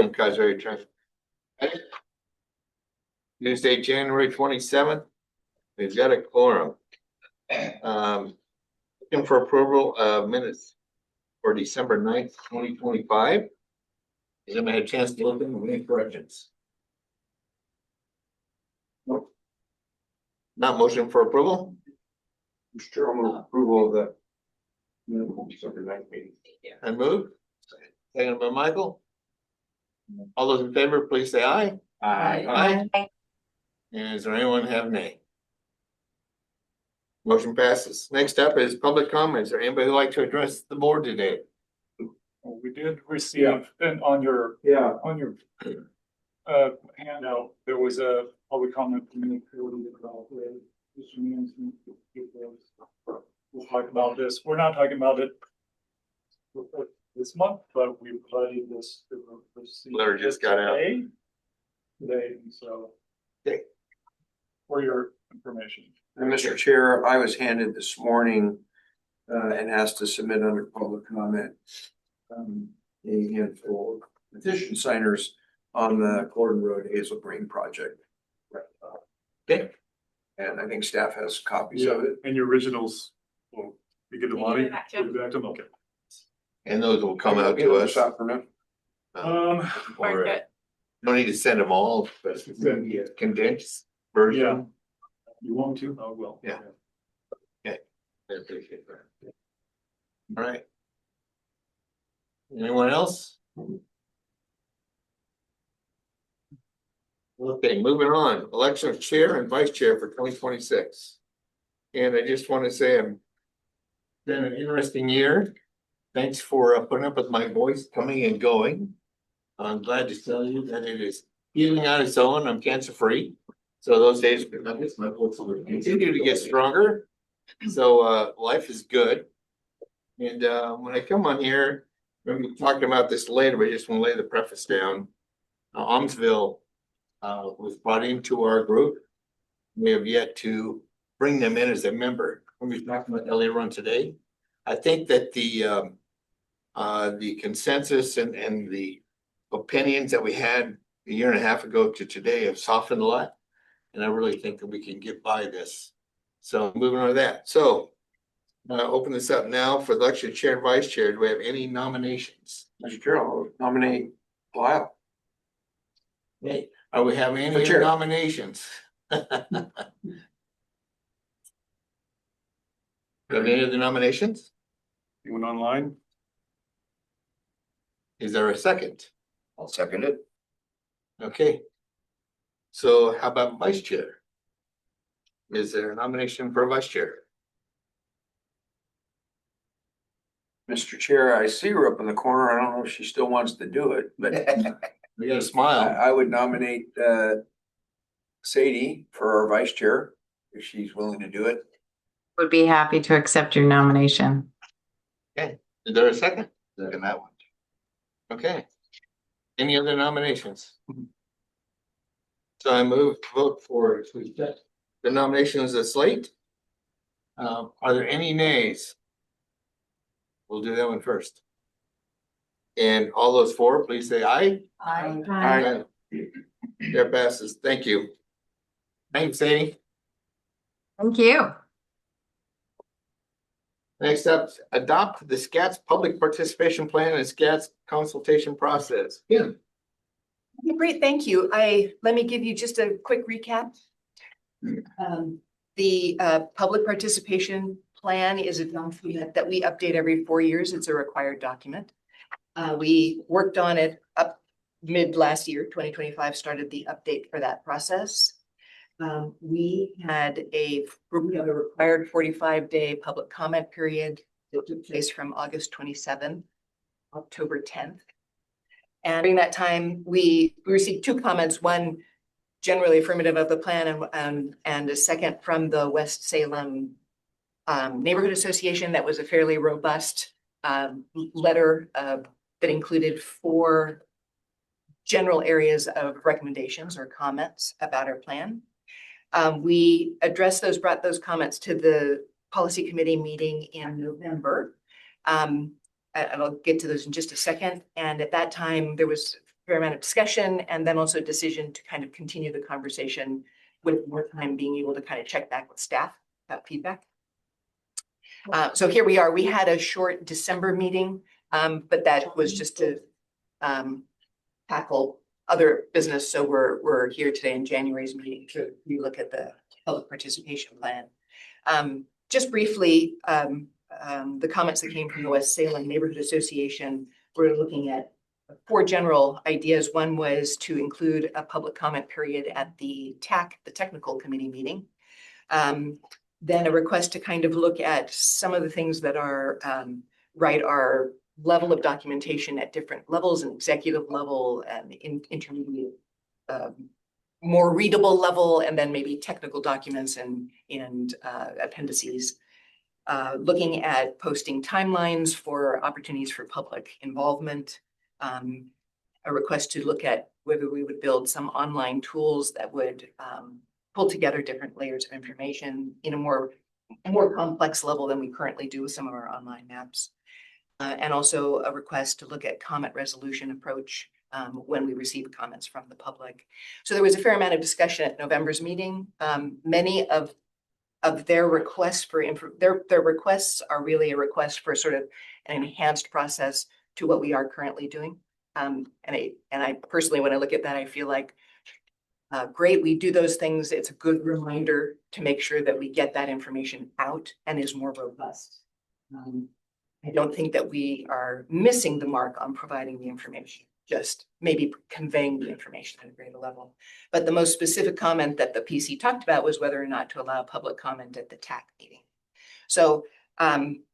Salem-Keizer return. Tuesday, January 27th. We've got a quorum. Looking for approval of minutes for December 9th, 2025. Has anybody had a chance to look at any corrections? Nope. Not motion for approval? Mr. Chair, I'll move approval of the December 9th meeting. I move. Second by Michael. All those in favor, please say aye. Aye. Aye. And is there anyone have nay? Motion passes. Next up is public comments. Is there anybody who'd like to address the board today? Well, we did receive, and on your handout, there was a public comment from the utility about we'll talk about this. We're not talking about it this month, but we provided this. Letter just got out today, so okay. For your information. And Mr. Chair, I was handed this morning and asked to submit under public comment a handful of petition signers on the Gordon Road Hazel Green project. Okay. And I think staff has copies of it. And your originals, well, you get the money. Okay. And those will come out to us. Afternoon. Or no need to send them all, but it's gonna be a condensed version. Yeah. You want to? I will. Yeah. Okay. I appreciate that. All right. Anyone else? Okay, moving on. Election of chair and vice chair for 2026. And I just want to say it's been an interesting year. Thanks for putting up with my voice coming and going. I'm glad to tell you that it is healing on its own. I'm cancer free. So those days, I guess my voice will continue to get stronger. So life is good. And when I come on here, we're going to be talking about this later, but I just want to lay the preface down. Almsville was brought into our group. We have yet to bring them in as a member. When we talked about earlier on today, I think that the consensus and the opinions that we had a year and a half ago to today have softened a lot. And I really think that we can get by this. So moving on to that. So open this up now for the election of chair and vice chair. Do we have any nominations? Mr. Chair, I'll nominate Lyle. Hey, are we having any other nominations? Any other nominations? Anyone online? Is there a second? I'll second it. Okay. So how about vice chair? Is there a nomination for vice chair? Mr. Chair, I see her up in the corner. I don't know if she still wants to do it, but We got a smile. I would nominate Sadie for our vice chair if she's willing to do it. Would be happy to accept your nomination. Okay. Is there a second? Second that one. Okay. Any other nominations? So I move to vote for the nominations of slate. Are there any nays? We'll do that one first. And all those four, please say aye. Aye. Aye. That passes. Thank you. Thanks, Sadie. Thank you. Next up, adopt the SKATS public participation plan and SKATS consultation process. Yeah. Great, thank you. Let me give you just a quick recap. The public participation plan is a document that we update every 4 years. It's a required document. We worked on it up mid last year, 2025, started the update for that process. We have a required 45-day public comment period that took place from August 27th, October 10th. And during that time, we received 2 comments, one generally affirmative of the plan and a second from the West Salem Neighborhood Association. That was a fairly robust letter that included 4 general areas of recommendations or comments about our plan. We brought those comments to the policy committee meeting in November. And I'll get to those in just a second. And at that time, there was fair amount of discussion and then also decision to kind of continue the conversation with more time being able to kind of check back with staff about feedback. So here we are. We had a short December meeting, but that was just to tackle other business. So we're here today in January's meeting to relook at the public participation plan. Just briefly, the comments that came from the West Salem Neighborhood Association, we're looking at 4 general ideas. One was to include a public comment period at the TAC, the technical committee meeting. Then a request to kind of look at some of the things that are our level of documentation at different levels, an executive level and intermediate, more readable level, and then maybe technical documents and appendices. Looking at posting timelines for opportunities for public involvement. A request to look at whether we would build some online tools that would pull together different layers of information in a more complex level than we currently do with some of our online maps. And also a request to look at comment resolution approach when we receive comments from the public. So there was a fair amount of discussion at November's meeting. Many of their requests for their requests are really a request for sort of an enhanced process to what we are currently doing. And I personally, when I look at that, I feel like great, we do those things. It's a good reminder to make sure that we get that information out and is more robust. I don't think that we are missing the mark on providing the information, just maybe conveying the information at a greater level. But the most specific comment that the PC talked about was whether or not to allow public comment at the TAC meeting. So, and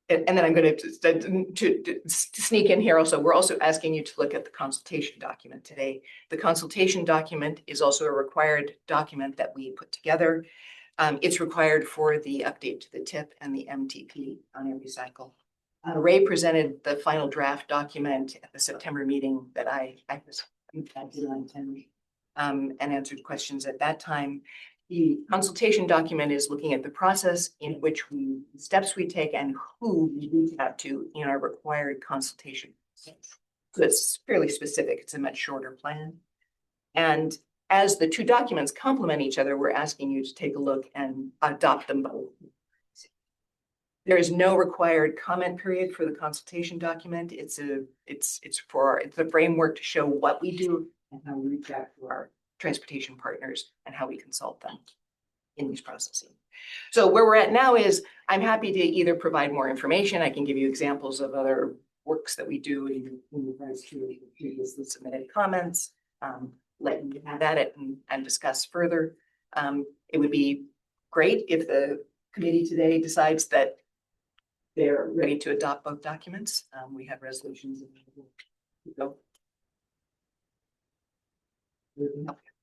then I'm going to sneak in here also, we're also asking you to look at the consultation document today. The consultation document is also a required document that we put together. It's required for the update to the TIP and the MTP on every cycle. Ray presented the final draft document at the September meeting that I did on 10 and answered questions at that time. The consultation document is looking at the process in which steps we take and who we reach out to in our required consultation. So it's fairly specific. It's a much shorter plan. And as the 2 documents complement each other, we're asking you to take a look and adopt them both. There is no required comment period for the consultation document. It's a framework to show what we do and how we reach out to our transportation partners and how we consult them in these processes. So where we're at now is I'm happy to either provide more information. I can give you examples of other works that we do in regards to previously submitted comments, let you have at it and discuss further. It would be great if the committee today decides that they're ready to adopt both documents. We have resolutions. Go.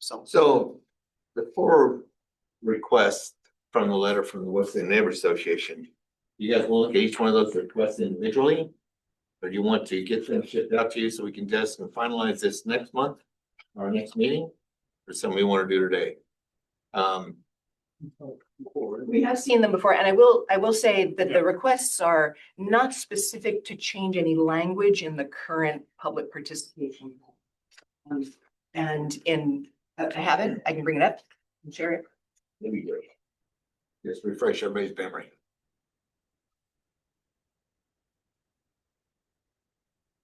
So the 4 requests from the letter from the West End Neighbor Association, you guys will look at each one of those requests individually? Or do you want to get them shipped out to you so we can test and finalize this next month, our next meeting? Or something we want to do today? We have seen them before, and I will say that the requests are not specific to change any language in the current public participation. And I have it, I can bring it up and share it. That'd be great. Just refresh everybody's memory.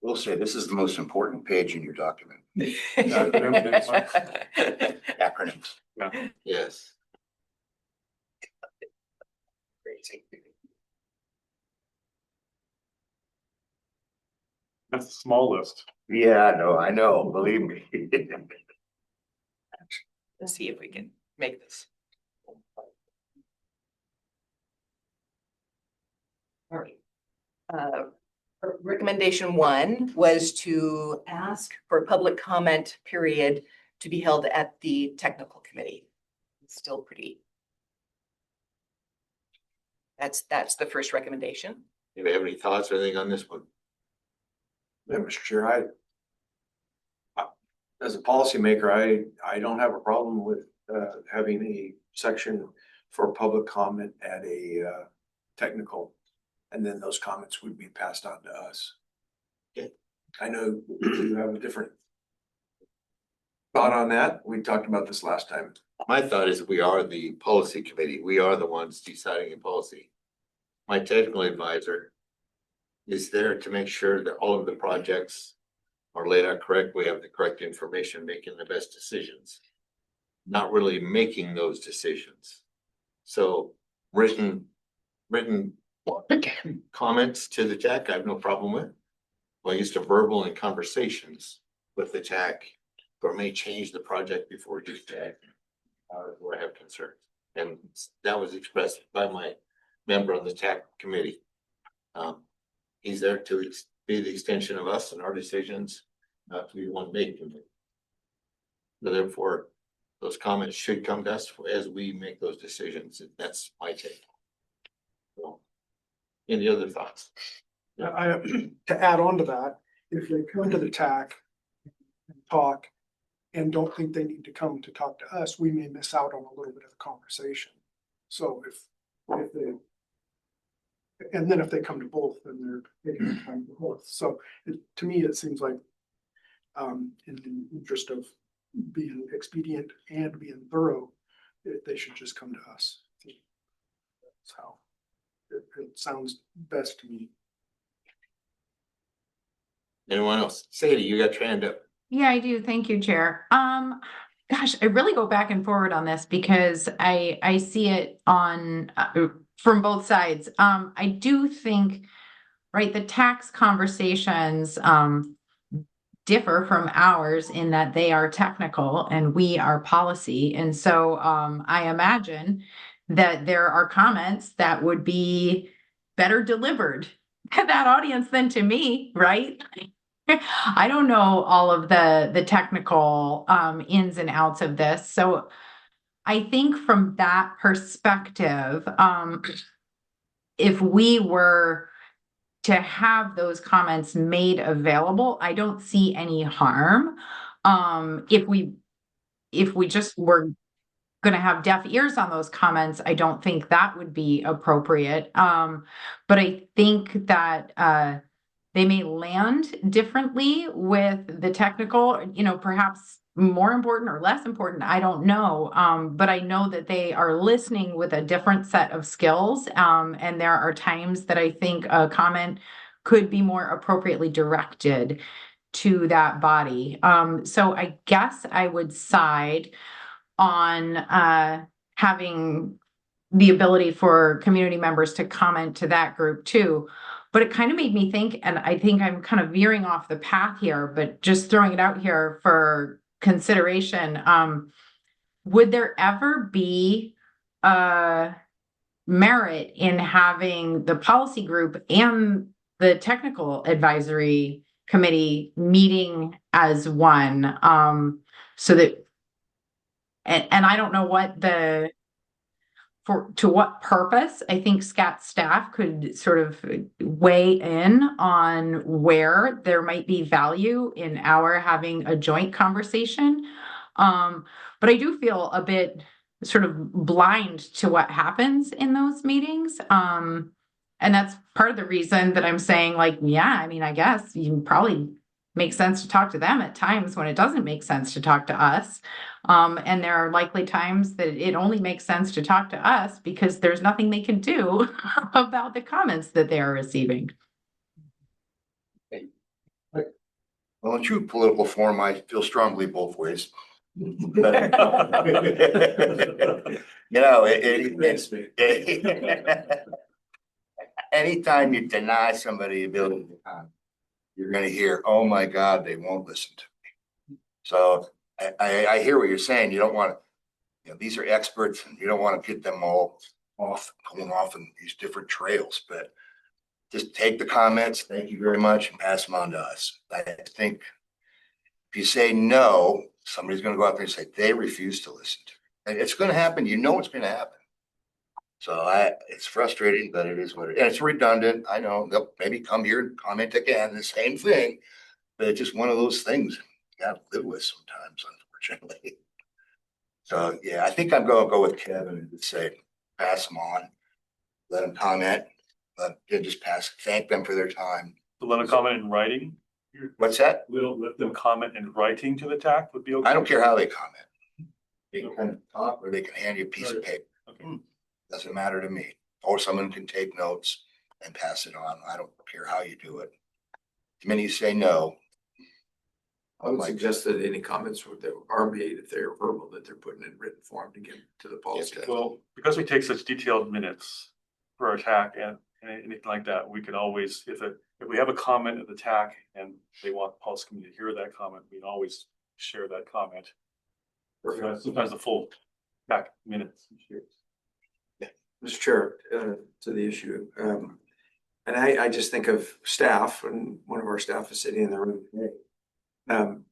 We'll say this is the most important page in your document. Acronyms. Yes. That's a small list. Yeah, I know, believe me. Let's see if we can make this. All right. Recommendation 1 was to ask for a public comment period to be held at the technical committee. It's still pretty. That's the first recommendation. Do you have any thoughts or anything on this one? Yeah, Mr. Chair, as a policymaker, I don't have a problem with having a section for public comment at a technical, and then those comments would be passed on to us. I know you have a different thought on that. We talked about this last time. My thought is we are the policy committee. We are the ones deciding in policy. My technical advisor is there to make sure that all of the projects are laid out correct. We have the correct information, making the best decisions. Not really making those decisions. So written comments to the TAC, I have no problem with. Well, I used to verbal and conversations with the TAC, or may change the project before it gets TAC. Where I have concerns, and that was expressed by my member on the TAC committee. He's there to be the extension of us and our decisions, not to be one making them. So therefore, those comments should come to us as we make those decisions. That's my take. So, any other thoughts? Yeah, to add on to that, if they come to the TAC and talk and don't think they need to come to talk to us, we may miss out on a little bit of the conversation. So if they, and then if they come to both, then they're taking the time to both. So to me, it seems like in the interest of being expedient and being thorough, they should just come to us. That's how it sounds best to me. Anyone else? Sadie, you got your hand up. Yeah, I do. Thank you, Chair. Gosh, I really go back and forward on this because I see it on from both sides. I do think, right, the tax conversations differ from ours in that they are technical and we are policy. And so I imagine that there are comments that would be better delivered to that audience than to me, right? I don't know all of the technical ins and outs of this. So I think from that perspective, if we were to have those comments made available, I don't see any harm. If we just were going to have deaf ears on those comments, I don't think that would be appropriate. But I think that they may land differently with the technical, perhaps more important or less important. I don't know. But I know that they are listening with a different set of skills. And there are times that I think a comment could be more appropriately directed to that body. So I guess I would side on having the ability for community members to comment to that group too. But it kind of made me think, and I think I'm kind of veering off the path here, but just throwing it out here for consideration. Would there ever be merit in having the policy group and the technical advisory committee meeting as one? So that, and I don't know what to what purpose. I think SKATS staff could sort of weigh in on where there might be value in our having a joint conversation. But I do feel a bit sort of blind to what happens in those meetings. And that's part of the reason that I'm saying, like, yeah, I mean, I guess you probably makes sense to talk to them at times when it doesn't make sense to talk to us. And there are likely times that it only makes sense to talk to us because there's nothing they can do about the comments that they are receiving. Well, in true political form, I feel strongly both ways. Anytime you deny somebody the ability to comment, you're going to hear, "Oh my God, they won't listen to me." So I hear what you're saying. You don't want to, these are experts, and you don't want to get them all pulling off in these different trails. But just take the comments, thank you very much, and pass them on to us. I think if you say no, somebody's going to go out there and say they refuse to listen to you. And it's going to happen. You know it's going to happen. So it's frustrating, but it is what it is. And it's redundant. I know they'll maybe come here and comment again, the same thing, but it's just one of those things you got to live with sometimes, unfortunately. So yeah, I think I'm going to go with Kevin and say, pass them on, let them comment, just thank them for their time. To let a comment in writing? What's that? We'll let them comment in writing to the TAC would be okay. I don't care how they comment. They can talk or they can hand you a piece of paper. Okay. Doesn't matter to me. Or someone can take notes and pass it on. I don't care how you do it. The minute you say no. I would suggest that any comments that are made, if they're verbal, that they're putting in written form to get to the policy. Well, because we take such detailed minutes for our TAC and anything like that, we could always, if we have a comment at the TAC and they want the policy committee to hear that comment, we can always share that comment. Sometimes the full TAC minutes. Mr. Chair, to the issue, and I just think of staff, and one of our staff is sitting in the room today.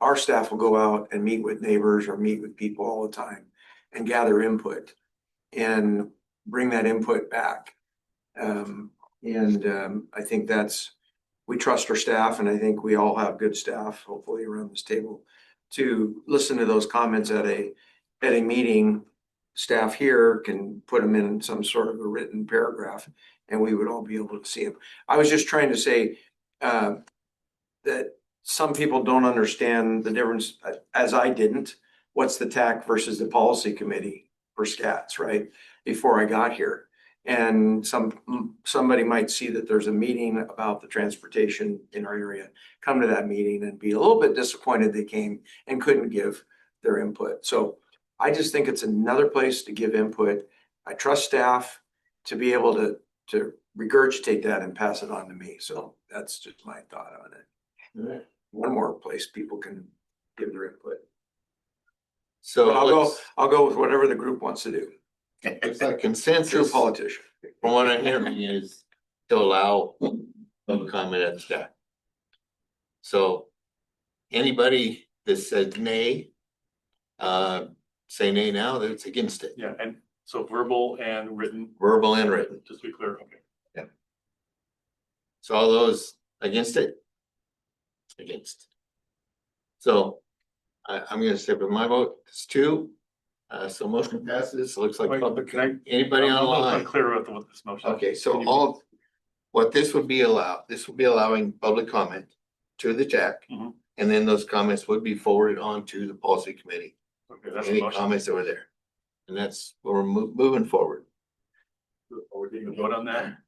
Our staff will go out and meet with neighbors or meet with people all the time and gather input and bring that input back. I think we trust our staff, and I think we all have good staff, hopefully around this table, to listen to those comments at a meeting. Staff here can put them in some sort of a written paragraph and we would all be able to see them. I was just trying to say that some people don't understand the difference, as I didn't. What's the TAC versus the policy committee for SKATS, right? Before I got here. And somebody might see that there's a meeting about the transportation in our area, come to that meeting and be a little bit disappointed they came and couldn't give their input. So I just think it's another place to give input. I trust staff to be able to regurgitate that and pass it on to me. So that's just my thought on it. Right. One more place people can give their input. So But I'll go with whatever the group wants to do. it's like True consensus, from politician. what I'm hearing is to allow public comment at the staff. So anybody that said nay, say nay now, that it's against it, Yeah, and so verbal and written, verbal and written. just to be clear, okay. So all those against it? Against. So I'm gonna stick with my vote, it's 2. So motion passes, looks like Wait, public, can I- anybody I'm not online? clear with this motion. Okay, so what this would be allowing public comment to the TAC. Mhm. And then those comments would be forwarded on to the policy committee, Okay, that's the any motion. comments that were there. And that's where we're moving forward. Are we getting a vote on that?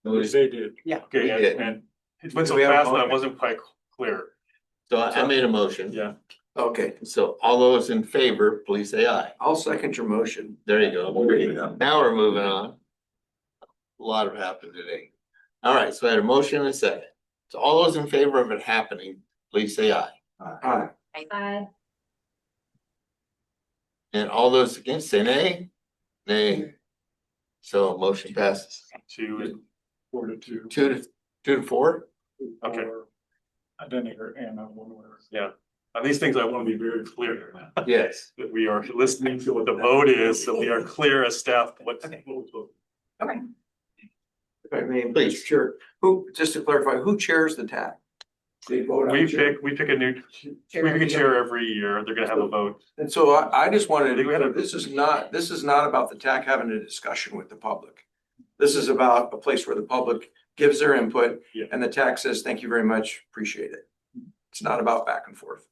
Notice- They did. Yeah. Okay, We did. and it went so We have a fast that motion. I wasn't quite clear. So I made a motion. Yeah. Okay, So all those in favor, please say aye. I'll second your motion. There you go. Now we're moving on. A lot have happened today. All right, so I had a motion and a second. So all those in favor of it happening, please say aye. Aye. Bye. And all those against, say nay. Nay. So motion passes. 4 to 2. 2 to 4. Okay. I didn't hear Anna one word. Yeah, on these things, I want to be very clear Yes. that we are listening to what the vote is, so we are clear as staff what we vote. If I may, Please. Mr. Chair, just to clarify, who chairs the TAC? They vote on We the chair? pick a new, we pick a chair every year. They're gonna have a vote. And so I just wanted I think we had to, a- this is not about the TAC having a discussion with the public. This is about a place where the public gives their input Yeah. and the TAC says, thank you very much, appreciate it. It's not about back and forth.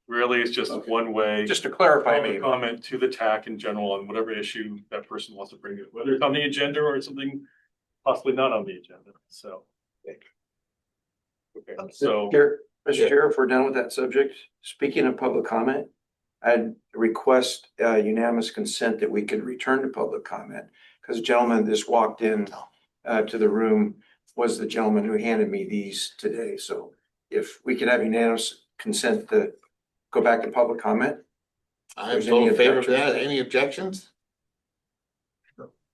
Rarely it's just one way. Just to clarify, Public maybe. comment to the TAC in general on whatever issue that person wants to bring it, whether it's on the agenda or something possibly not on the agenda, so. Okay, so, Mr. Chair, if we're done with that subject, speaking of public comment, I'd request unanimous consent that we could return to public comment. Because the gentleman that just walked in to the room was the gentleman who handed me these today. So if we could have unanimous consent to go back to public comment. I'm There's full any in favor of objections? that. Any objections?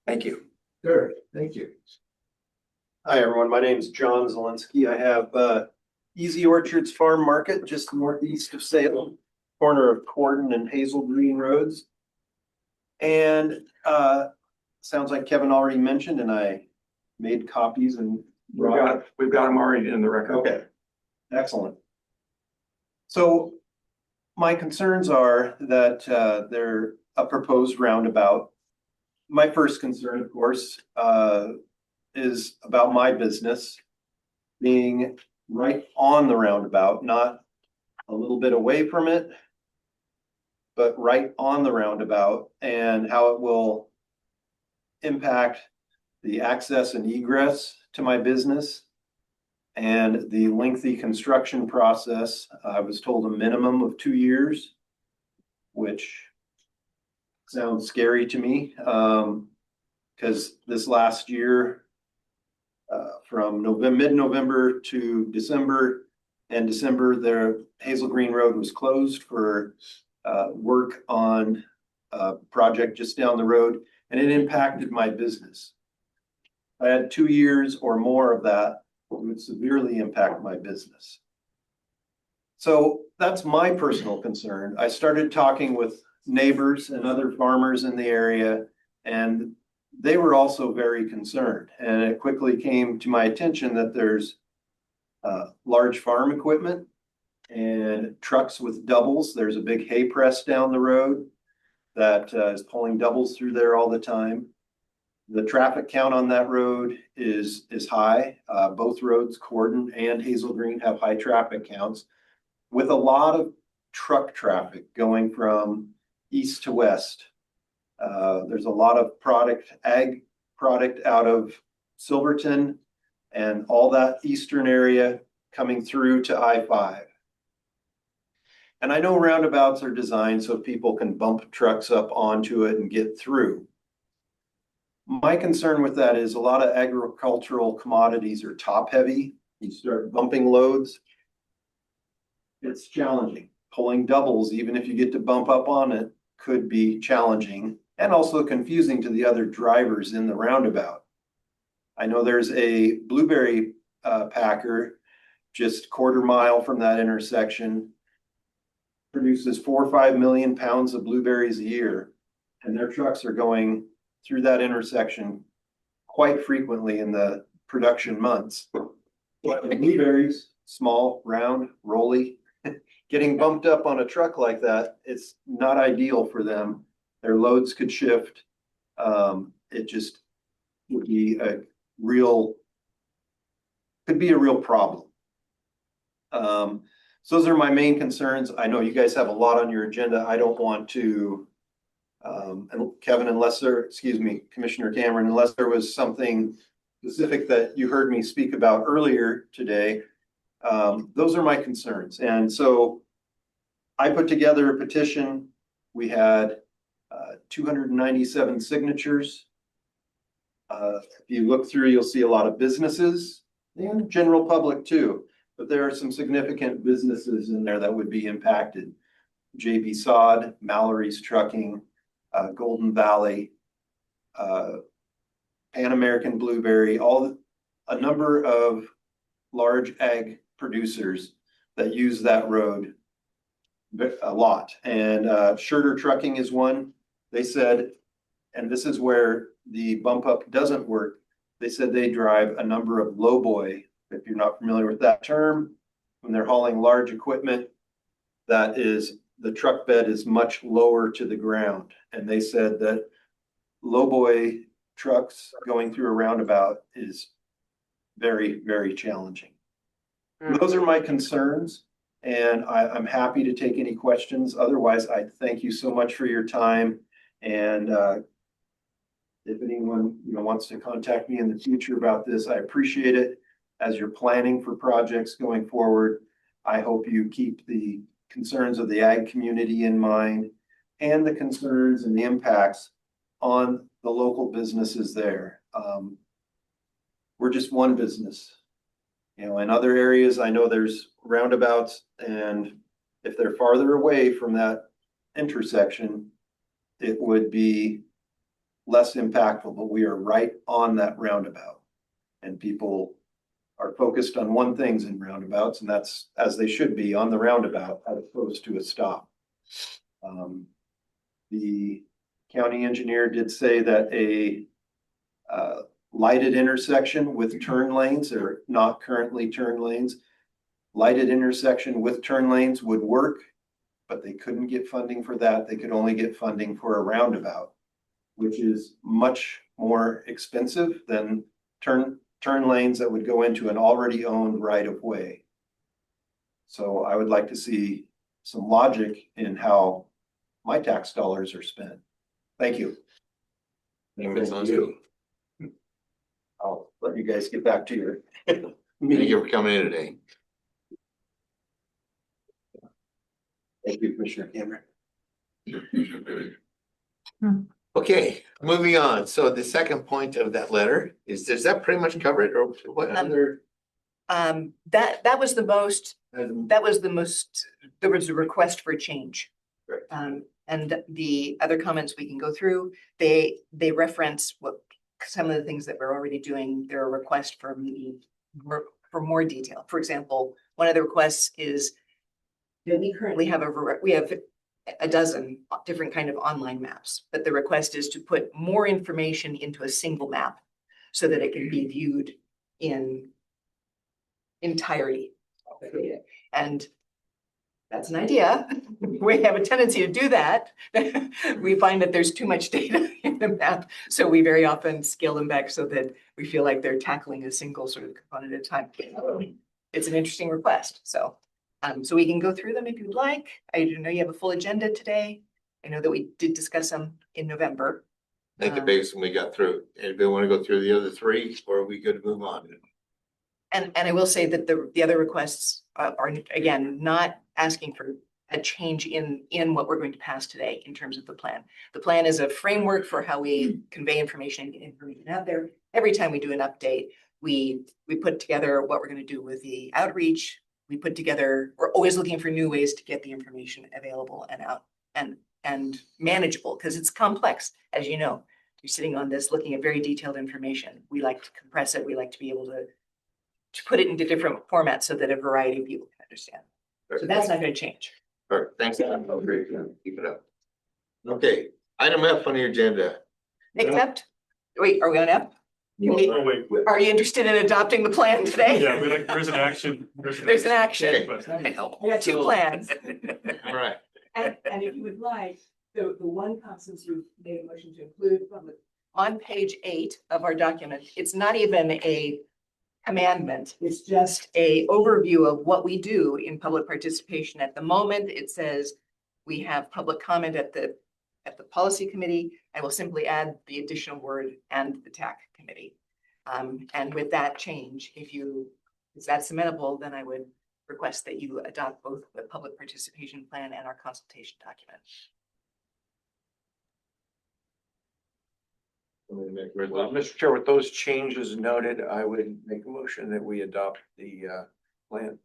Thank you. Sure, thank you. Hi, everyone. My name is John Zelinski. I have Easy Orchards Farm Market just northeast of Salem, corner of Corden and Hazel Green Roads. And sounds like Kevin already mentioned, and I made copies and We've got them already in the record. Okay, excellent. So my concerns are that they're a proposed roundabout. My first concern, of course, is about my business. being right on the roundabout, not a little bit away from it, but right on the roundabout, and how it will impact the access and egress to my business and the lengthy construction process. I was told a minimum of 2 years, which sounds scary to me, because this last year, from mid-November to December, and December, the Hazel Green Road was closed for work on a project just down the road, and it impacted my business. I had 2 years or more of that, it would severely impact my business. So that's my personal concern. I started talking with neighbors and other farmers in the area, and they were also very concerned. And it quickly came to my attention that there's large farm equipment and trucks with doubles. There's a big hay press down the road that is pulling doubles through there all the time. The traffic count on that road is high. Both roads, Corden and Hazel Green, have high traffic counts, with a lot of truck traffic going from east to west. There's a lot of ag product out of Silverton and all that eastern area coming through to I-5. And I know roundabouts are designed so people can bump trucks up onto it and get through. My concern with that is a lot of agricultural commodities are top heavy. You start bumping loads, it's challenging. Pulling doubles, even if you get to bump up on it, could be challenging and also confusing to the other drivers in the roundabout. I know there's a blueberry packer just quarter mile from that intersection, produces 4 or 5 million pounds of blueberries a year, and their trucks are going through that intersection quite frequently in the production months. But the blueberries, small, round, rolly, getting bumped up on a truck like that, it's not ideal for them. Their loads could shift. It just would be could be a real problem. So those are my main concerns. I know you guys have a lot on your agenda. I don't want to, and Kevin, Commissioner Cameron, unless there was something specific that you heard me speak about earlier today, those are my concerns. And so I put together a petition. We had 297 signatures. If you look through, you'll see a lot of businesses and general public too. But there are some significant businesses in there that would be impacted. JB Sod, Mallory's Trucking, Golden Valley, Pan American Blueberry, a number of large ag producers that use that road a lot. And Schurter Trucking is one. They said, and this is where the bump up doesn't work, they said they drive a number of lowboy. If you're not familiar with that term, when they're hauling large equipment, that is, the truck bed is much lower to the ground. And they said that lowboy trucks going through a roundabout is very, very challenging. Those are my concerns, and I'm happy to take any questions. Otherwise, I thank you so much for your time. And if anyone wants to contact me in the future about this, I appreciate it. As you're planning for projects going forward, I hope you keep the concerns of the ag community in mind and the concerns and the impacts on the local businesses there. We're just one business. In other areas, I know there's roundabouts, and if they're farther away from that intersection, it would be less impactful, but we are right on that roundabout, and people are focused on one thing in roundabouts, and that's, as they should be, on the roundabout as opposed to a stop. The county engineer did say that a lighted intersection with turn lanes, or not currently turn lanes, lighted intersection with turn lanes would work, but they couldn't get funding for that. They could only get funding for a roundabout, which is much more expensive than turn turn lanes that would go into an already owned right of way. So I would like to see some logic in how my tax dollars are spent. Thank you. Sounds good. I'll let you guys get back to your Thank meeting. you for coming in today. Thank you, Commissioner Cameron. Okay, moving on. So the second point of that letter is, does that pretty much cover it, or what other? That was the most, there was a request for change. Right. And the other comments we can go through, they reference some of the things that we're already doing. There are a request for maybe more detail. For example, one of the requests is that we currently have a dozen different kind of online maps, but the request is to put more information into a single map so that it can be viewed in entirety. And that's an idea. We have a tendency to do that. We find that there's too much data in the map, so we very often scale them back so that we feel like they're tackling a single sort of component at a time. It's an interesting request, so we can go through them if you'd like. I know you have a full agenda today. I know that we did discuss them in November. I think the biggest one we got through. Anybody want to go through the other three, or are we good to move on? And I will say that the other requests are again, not asking for a change in what we're going to pass today in terms of the plan. The plan is a framework for how we convey information and get information out there. Every time we do an update, we put together what we're going to do with the outreach. We put together, we're always looking for new ways to get the information available and out and manageable, because it's complex, as you know. You're sitting on this looking at very detailed information. We like to compress it. We like to be able to put it into different formats so that a variety of people can understand. So that's not going to change. All right, thanks. Great. Keep it up. Okay, item F on your agenda. Except, wait, are we on F? Oh, wait. Are you interested in adopting the plan today? Yeah, there's an action. There's an action. Okay. We got two plans. All right, And if you would like, the one since you made a motion to include on page 8 of our document, it's not even a commandment. It's just a overview of what we do in public participation. At the moment, it says we have public comment at the policy committee. I will simply add the additional word "and the TAC committee." And with that change, if that's amenable, then I would request that you adopt both the public participation plan and our consultation document. Well, Mr. Chair, with those changes noted, I would make a motion that we adopt the plan.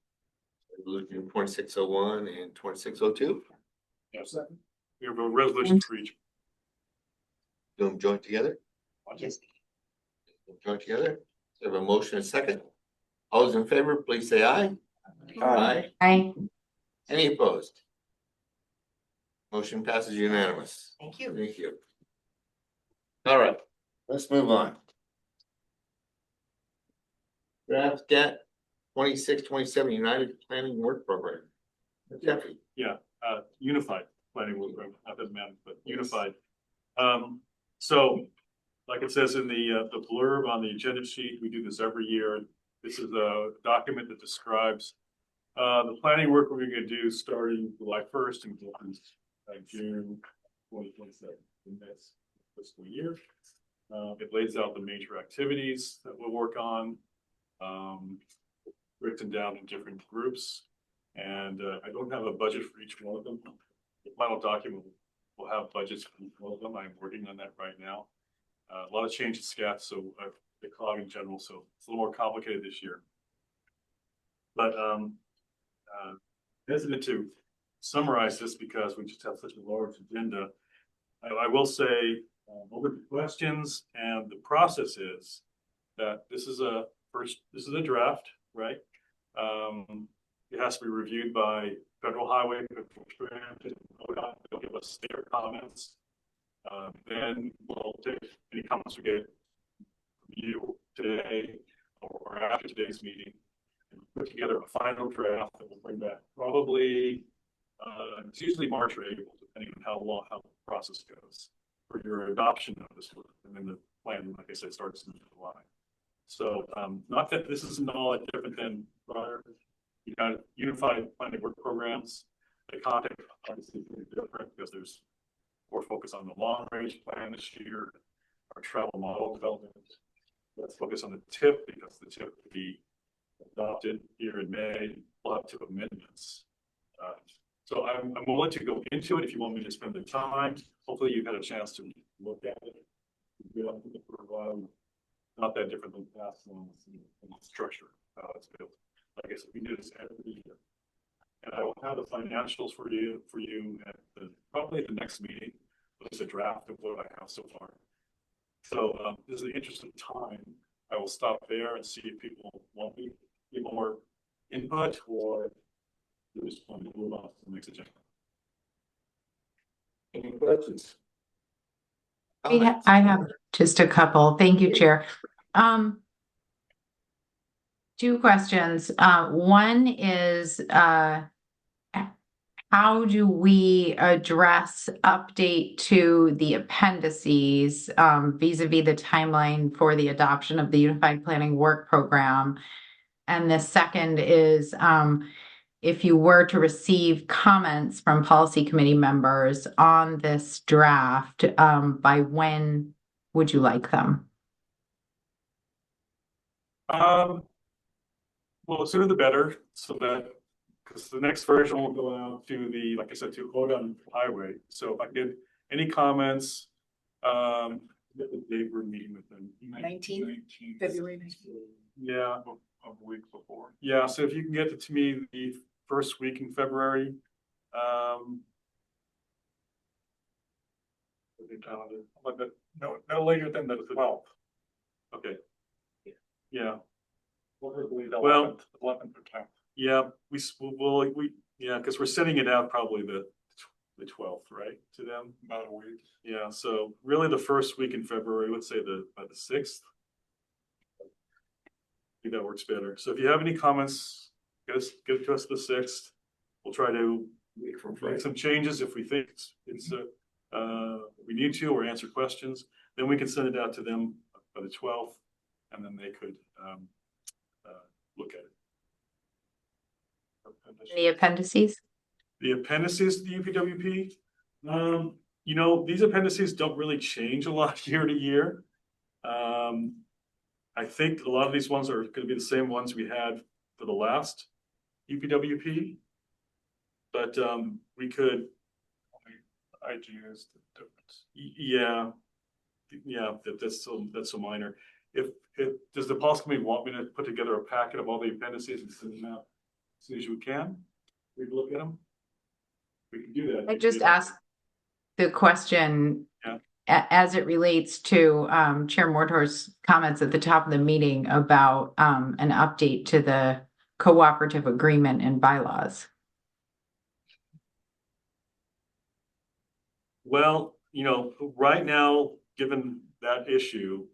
Resolution 2601 and 2602. We have a resolution for each. Do them joint together? Yes. Joint together. So we have a motion and a second. All those in favor, please say aye. Aye. I, Any opposed? Motion passes unanimous. Thank you. Thank you. All right, let's move on. Draft SKAT 2627 United Planning Work Program. Jeffrey. Yeah, unified planning will, not that man, but unified. So like it says in the blurb on the agenda sheet, we do this every year. This is a document that describes the planning work we're going to do starting July 1st and June 2027, the next fiscal year. It lays out the major activities that we'll work on, written down in different groups. And I don't have a budget for each one of them. The final document will have budgets for each one of them. I'm working on that right now. A lot of change in SKATS, so the COG in general, so it's a little more complicated this year. But hesitant to summarize this because we just have such a large agenda. I will say, over the questions and the process is that this is a draft, right? It has to be reviewed by Federal Highway. They'll give us their comments. Then we'll take any comments we get from you today or after today's meeting and put together a final draft that we'll bring back probably, it's usually March or April, depending on how the process goes for your adoption of this. And then the plan, like I said, starts in July. So, not that this is all that different than prior, you got unified planning work programs. The content obviously is different because there's more focus on the long range plan this year, our travel model development. Let's focus on the TIP because the TIP will be adopted here in May. We'll have TIP amendments. So I'm willing to go into it if you want me to spend the time. Hopefully you've had a chance to look at it. For a while, not that different than past ones in the structure, how it's built. Like I said, we do this every year. And I will have the financials for you at probably the next meeting. It's a draft of what I have so far. So this is the interest of time. I will stop there and see if people want me to get more input or they just want to move on to the next agenda. Any questions? I have just a couple. Thank you, Chair. Two questions. One is, how do we address update to the appendices vis-a-vis the timeline for the adoption of the Unified Planning Work Program? And the second is, if you were to receive comments from policy committee members on this draft, by when would you like them? Well, the sooner the better, so that, because the next version will go out to the, like I said, to Oregon Highway. So if I get any comments, the date we're meeting with them. 19th, February 19th. Yeah, a week before. Yeah, so if you can get it to me the first week in February, no later than the 12th. Okay. Yeah. Well, 11th or 10th. Yeah, yeah, because we're sending it out probably the 12th, right, to them? About a week. Yeah, so really the first week in February, let's say by the 6th. I think that works better. So if you have any comments, get it to us the 6th. We'll try to make some changes if we think it's we need to, or answer questions. Then we can send it out to them by the 12th, and then they could look at it. The appendices? The appendices to the UPWP, you know, these appendices don't really change a lot year to year. I think a lot of these ones are going to be the same ones we had for the last UPWP, but we could. IGS the difference. Yeah, that's so minor. If does the policy committee want me to put together a packet of all the appendices and send them out as soon as we can? We can look at them. We can do that. I just asked the question as it relates to Chair Mortor's comments at the top of the meeting about an update to the cooperative agreement and bylaws. Well, you know, right now, given that issue,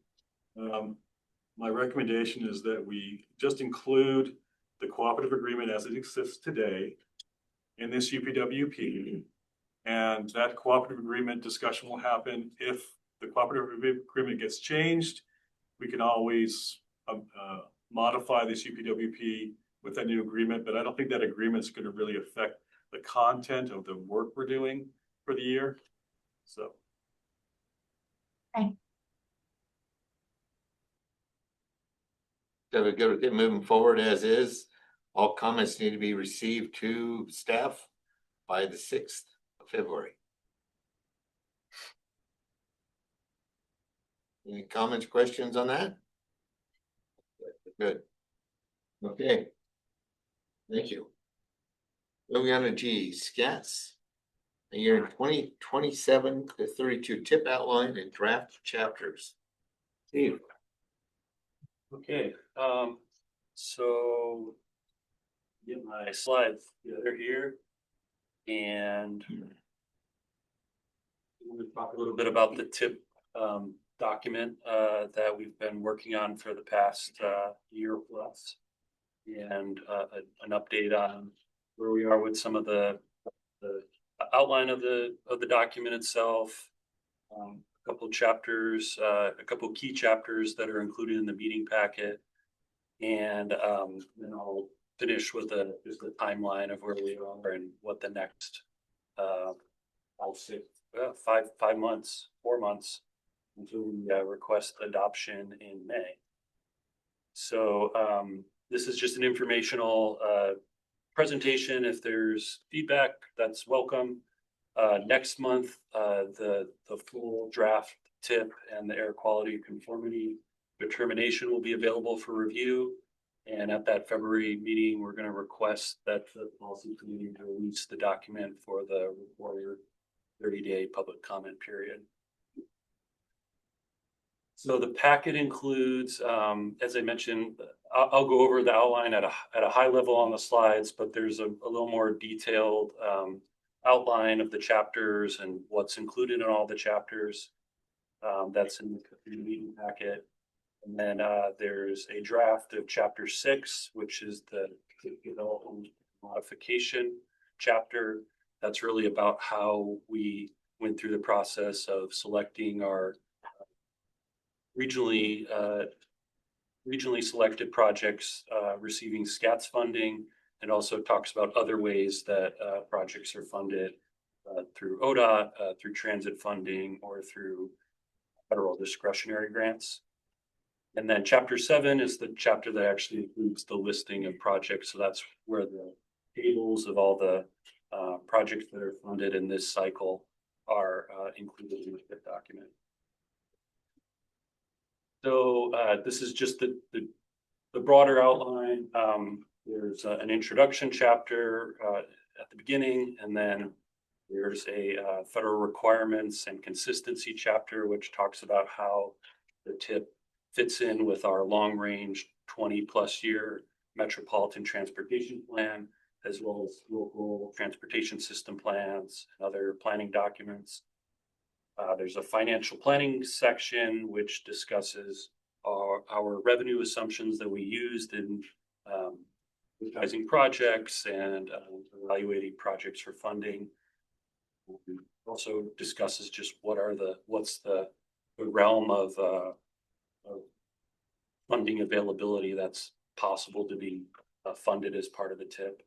my recommendation is that we just include the cooperative agreement as it exists today in this UPWP. And that cooperative agreement discussion will happen. If the cooperative agreement gets changed, we can always modify this UPWP with that new agreement, but I don't think that agreement is going to really affect the content of the work we're doing for the year. So. Okay. So we're good with it moving forward as is. All comments need to be received to staff by the 6th of February. Any comments, questions on that? Good. Okay. Thank you. Moving on to G, SKATS. A year in 2027 to 32 tip outline and draft chapters. Steve. Okay, so get my slides together here and we're going to talk a little bit about the tip document that we've been working on for the past year plus, and an update on where we are with some of the outline of the document itself, couple chapters, a couple key chapters that are included in the meeting packet. And then I'll finish with just a timeline of where we are and what the next I'll say 4 months until we request adoption in May. So this is just an informational presentation. If there's feedback, that's welcome. Next month, the full draft tip and the air quality conformity determination will be available for review. And at that February meeting, we're going to request that the policy committee release the document for the required 30-day public comment period. So the packet includes, as I mentioned, I'll go over the outline at a high level on the slides, but there's a little more detailed outline of the chapters and what's included in all the chapters. That's in the meeting packet. And then there's a draft of chapter 6, which is the development modification chapter. That's really about how we went through the process of selecting our regionally selected projects receiving SKATS funding, and also talks about other ways that projects are funded through ODOT, through transit funding, or through federal discretionary grants. And then chapter 7 is the chapter that actually includes the listing of projects. So that's where the tables of all the projects that are funded in this cycle are included in the document. So this is just the broader outline. There's an introduction chapter at the beginning, and then there's a federal requirements and consistency chapter, which talks about how the TIP fits in with our long-range 20+ year metropolitan transportation plan, as well as local transportation system plans and other planning documents. There's a financial planning section, which discusses our revenue assumptions that we used in advertising projects and evaluating projects for funding. Also discusses just what's the realm of funding availability that's possible to be funded as part of the TIP.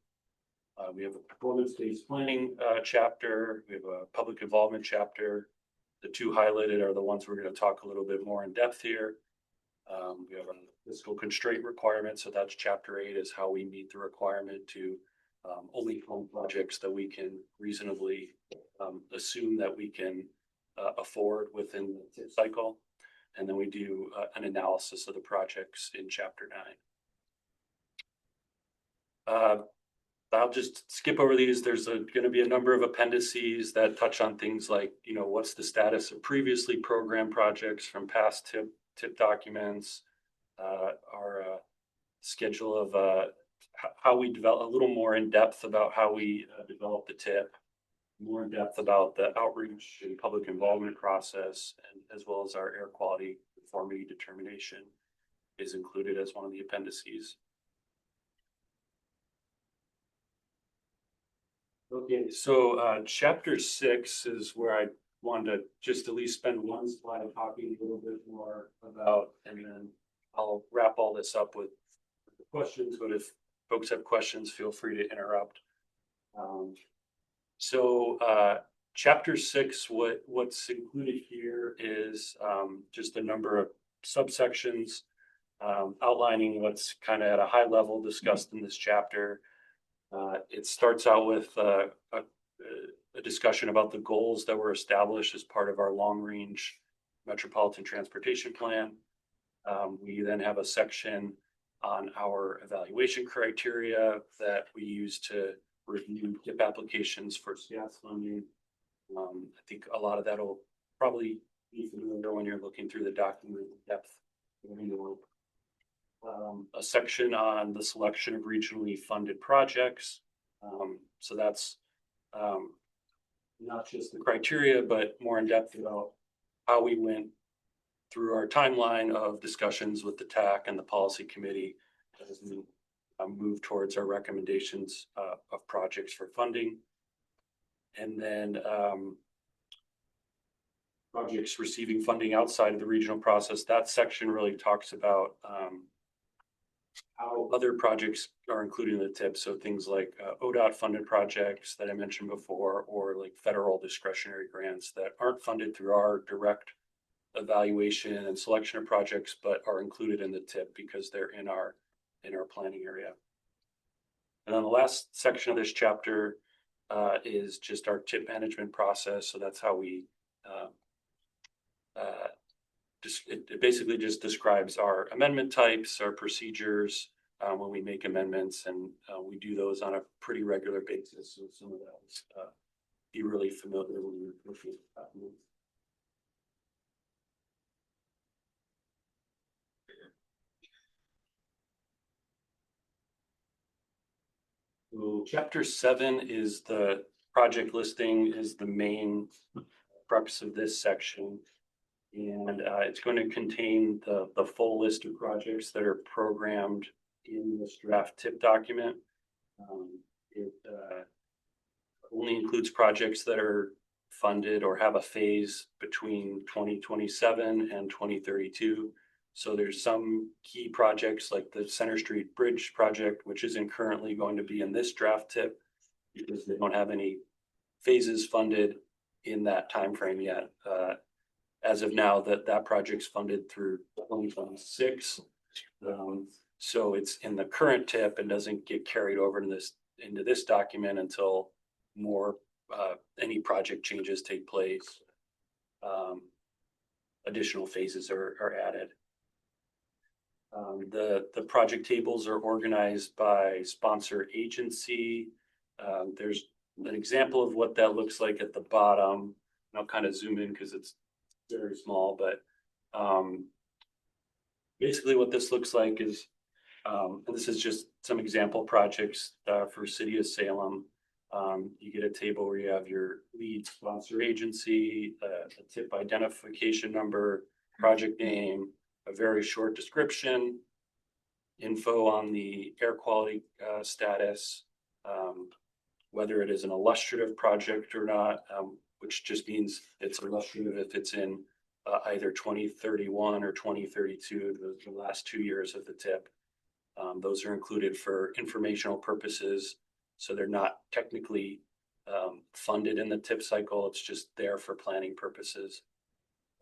We have a performance-based planning chapter. We have a public involvement chapter. The two highlighted are the ones we're going to talk a little bit more in depth here. We have a fiscal constraint requirement. So that's chapter 8, is how we meet the requirement to only fund projects that we can reasonably assume that we can afford within the TIP cycle. And then we do an analysis of the projects in chapter 9. I'll just skip over these. There's going to be a number of appendices that touch on things like, what's the status of previously programmed projects from past TIP documents, our schedule of how we develop, a little more in depth about how we develop the TIP, more in depth about the outreach and public involvement process, and as well as our air quality conformity determination is included as one of the appendices. Okay, so chapter 6 is where I wanted to just at least spend one slide talking a little bit more about, and then I'll wrap all this up with the questions, but if folks have questions, feel free to interrupt. Chapter 6, what's included here is just a number of subsections outlining what's kind of at a high level discussed in this chapter. It starts out with a discussion about the goals that were established as part of our long-range metropolitan transportation plan. We then have a section on our evaluation criteria that we use to review TIP applications for SKATS funding. I think a lot of that will probably be familiar when you're looking through the document in depth. A section on the selection of regionally funded projects. So that's not just the criteria, but more in depth about how we went through our timeline of discussions with the TAC and the policy committee as we move towards our recommendations of projects for funding. And then projects receiving funding outside of the regional process, that section really talks about how other projects are included in the TIP. So things like ODOT funded projects that I mentioned before, or like federal discretionary grants that aren't funded through our direct evaluation and selection of projects, but are included in the TIP because they're in our planning area. And then the last section of this chapter is just our TIP management process. So that's how we it basically just describes our amendment types, our procedures when we make amendments, and we do those on a pretty regular basis. So some of that will be really familiar when you're looking at that move. So chapter 7 is the project listing, is the main crux of this section. And it's going to contain the full list of projects that are programmed in this draft TIP document. It only includes projects that are funded or have a phase between 2027 and 2032. So there's some key projects like the Center Street Bridge project, which isn't currently going to be in this draft TIP because they don't have any phases funded in that timeframe yet. As of now, that project's funded through 2026. So it's in the current TIP and doesn't get carried over into this document until more any project changes take place. Additional phases are added. The project tables are organized by sponsor agency. There's an example of what that looks like at the bottom. And I'll kind of zoom in because it's very small, but basically what this looks like is, and this is just some example projects for City of Salem. You get a table where you have your lead sponsor agency, a TIP identification number, project name, a very short description, info on the air quality status, whether it is an illustrative project or not, which just means it's illustrative if it's in either 2031 or 2032, the last 2 years of the TIP. Those are included for informational purposes. So they're not technically funded in the TIP cycle. It's just there for planning purposes.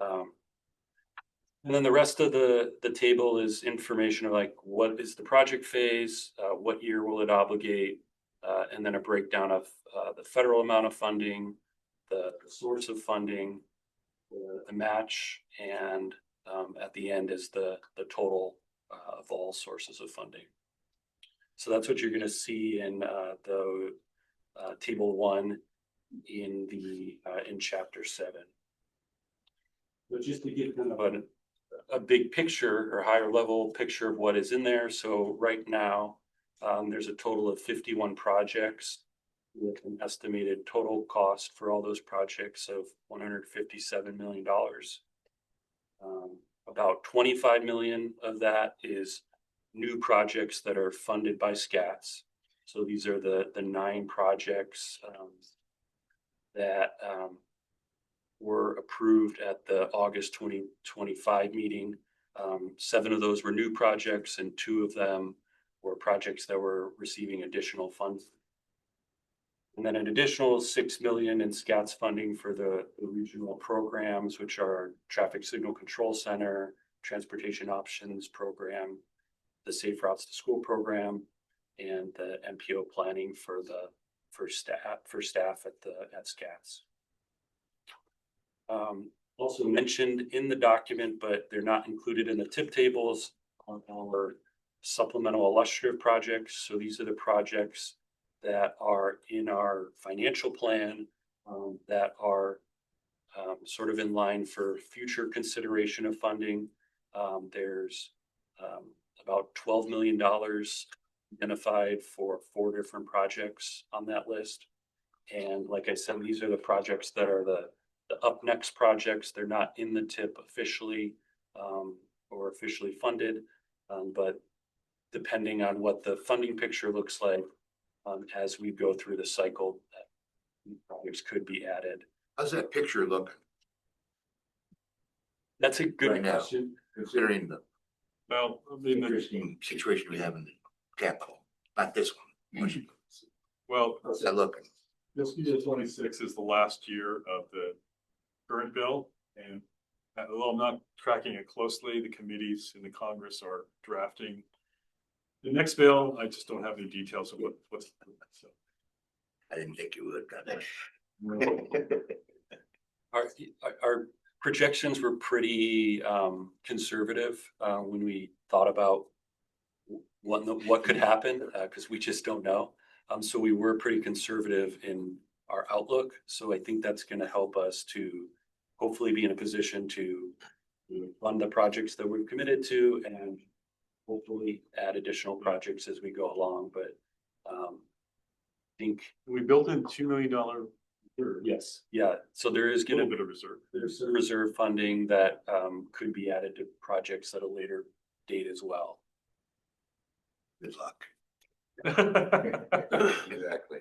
And then the rest of the table is information of like, what is the project phase? What year will it obligate? And then a breakdown of the federal amount of funding, the source of funding, the match, and at the end is the total of all sources of funding. So that's what you're going to see in the table 1 in chapter 7. But just to give kind of a big picture or higher level picture of what is in there. So right now, there's a total of 51 projects with an estimated total cost for all those projects of $157 million. About 25 million of that is new projects that are funded by SKATS. So these are the 9 projects that were approved at the August 2025 meeting. 7 of those were new projects and 2 of them were projects that were receiving additional funds. And then an additional 6 million in SKATS funding for the regional programs, which are Traffic Signal Control Center, Transportation Options Program, the Safe Routes to School Program, and the MPO planning for staff at SKATS. Also mentioned in the document, but they're not included in the TIP tables, on our supplemental illustrative projects. So these are the projects that are in our financial plan that are sort of in line for future consideration of funding. There's about $12 million identified for 4 different projects on that list. And like I said, these are the projects that are the up next projects. They're not in the TIP officially or officially funded, but depending on what the funding picture looks like as we go through the cycle, that projects could be added. How's that picture look? That's a good Right now. question. considering the Well, I mean, interesting situation we have in the capital, not this one. well, How's that looking? this year 26 is the last year of the current bill, and although I'm not tracking it closely, the committees in the Congress are drafting the next bill. I just don't have any details of what's. So. I didn't think you would. God. Our projections were pretty conservative when we thought about what could happen because we just don't know. So we were pretty conservative in our outlook. So I think that's going to help us to hopefully be in a position to fund the projects that we've committed to and hopefully add additional projects as we go along. But I think We built in $2 million. yes, yeah. So there is A going little to bit of reserve. there's some reserve funding that could be added to projects at a later date as well. Good luck. Exactly.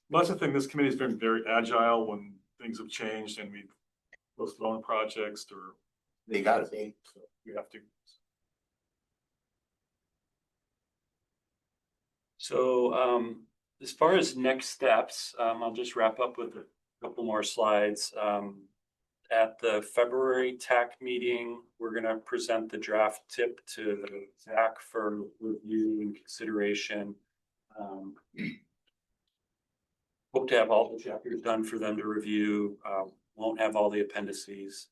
That's the thing, this committee's been very agile when things have changed and we've postponed projects or. They gotta be. So we have to. So as far as next steps, I'll just wrap up with a couple more slides. At the February TAC meeting, we're going to present the draft tip to TAC for review and consideration. Hope to have all the chapters done for them to review. Won't have all the appendices.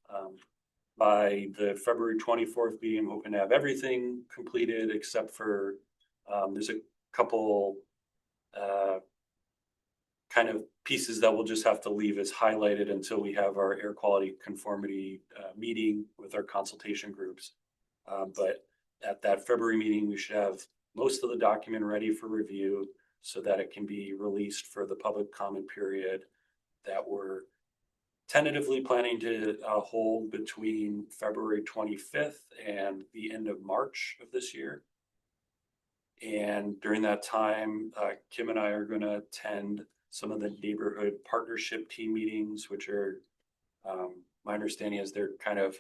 By the February 24th meeting, I'm hoping to have everything completed except for there's a couple kind of pieces that we'll just have to leave as highlighted until we have our air quality conformity meeting with our consultation groups. But at that February meeting, we should have most of the document ready for review so that it can be released for the public comment period that we're tentatively planning to hold between February 25th and the end of March of this year. And during that time, Kim and I are going to attend some of the neighborhood partnership team meetings, which are, my understanding is they're kind of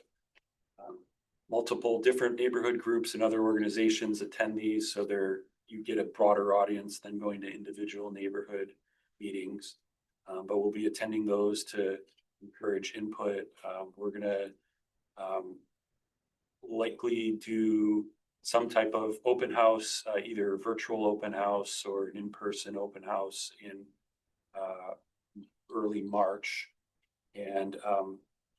multiple different neighborhood groups and other organizations attend these. So you get a broader audience than going to individual neighborhood meetings. But we'll be attending those to encourage input. We're going to likely do some type of open house, either virtual open house or an in-person open house in early March, and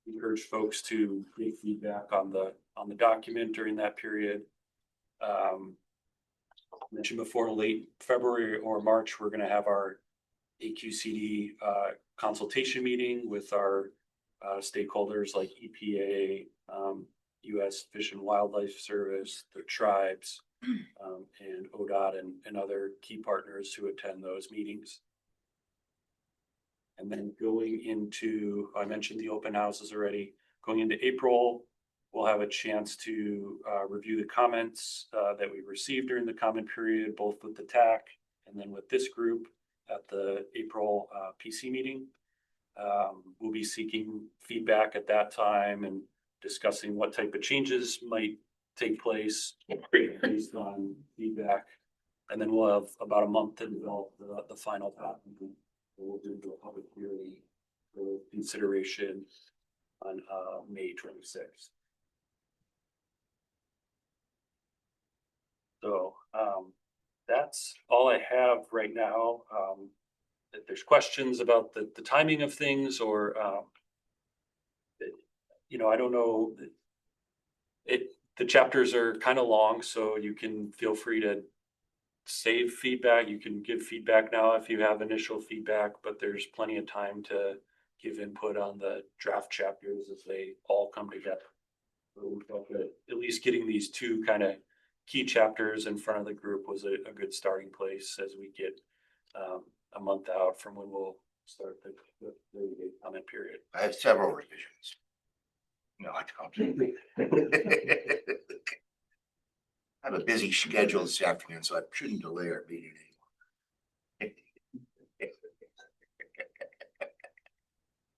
encourage folks to give feedback on the document during that period. Mentioned before, late February or March, we're going to have our AQCD consultation meeting with our stakeholders like EPA, U.S. Fish and Wildlife Service, the tribes, and ODOT and other key partners who attend those meetings. And then going into, I mentioned the open houses already, going into April, we'll have a chance to review the comments that we received during the comment period, both with the TAC and then with this group at the April PC meeting. We'll be seeking feedback at that time and discussing what type of changes might take place based on feedback. And then we'll have about a month to develop the final document. We'll do the public hearing for consideration on May 26th. So that's all I have right now. If there's questions about the timing of things or, I don't know. The chapters are kind of long, so you can feel free to save feedback. You can give feedback now if you have initial feedback, but there's plenty of time to give input on the draft chapters as they all come together. So we felt that at least getting these two kind of key chapters in front of the group was a good starting place as we get a month out from when we'll start the comment period. I have several revisions. No, I don't. I have a busy schedule this afternoon, so I shouldn't delay our meeting anymore.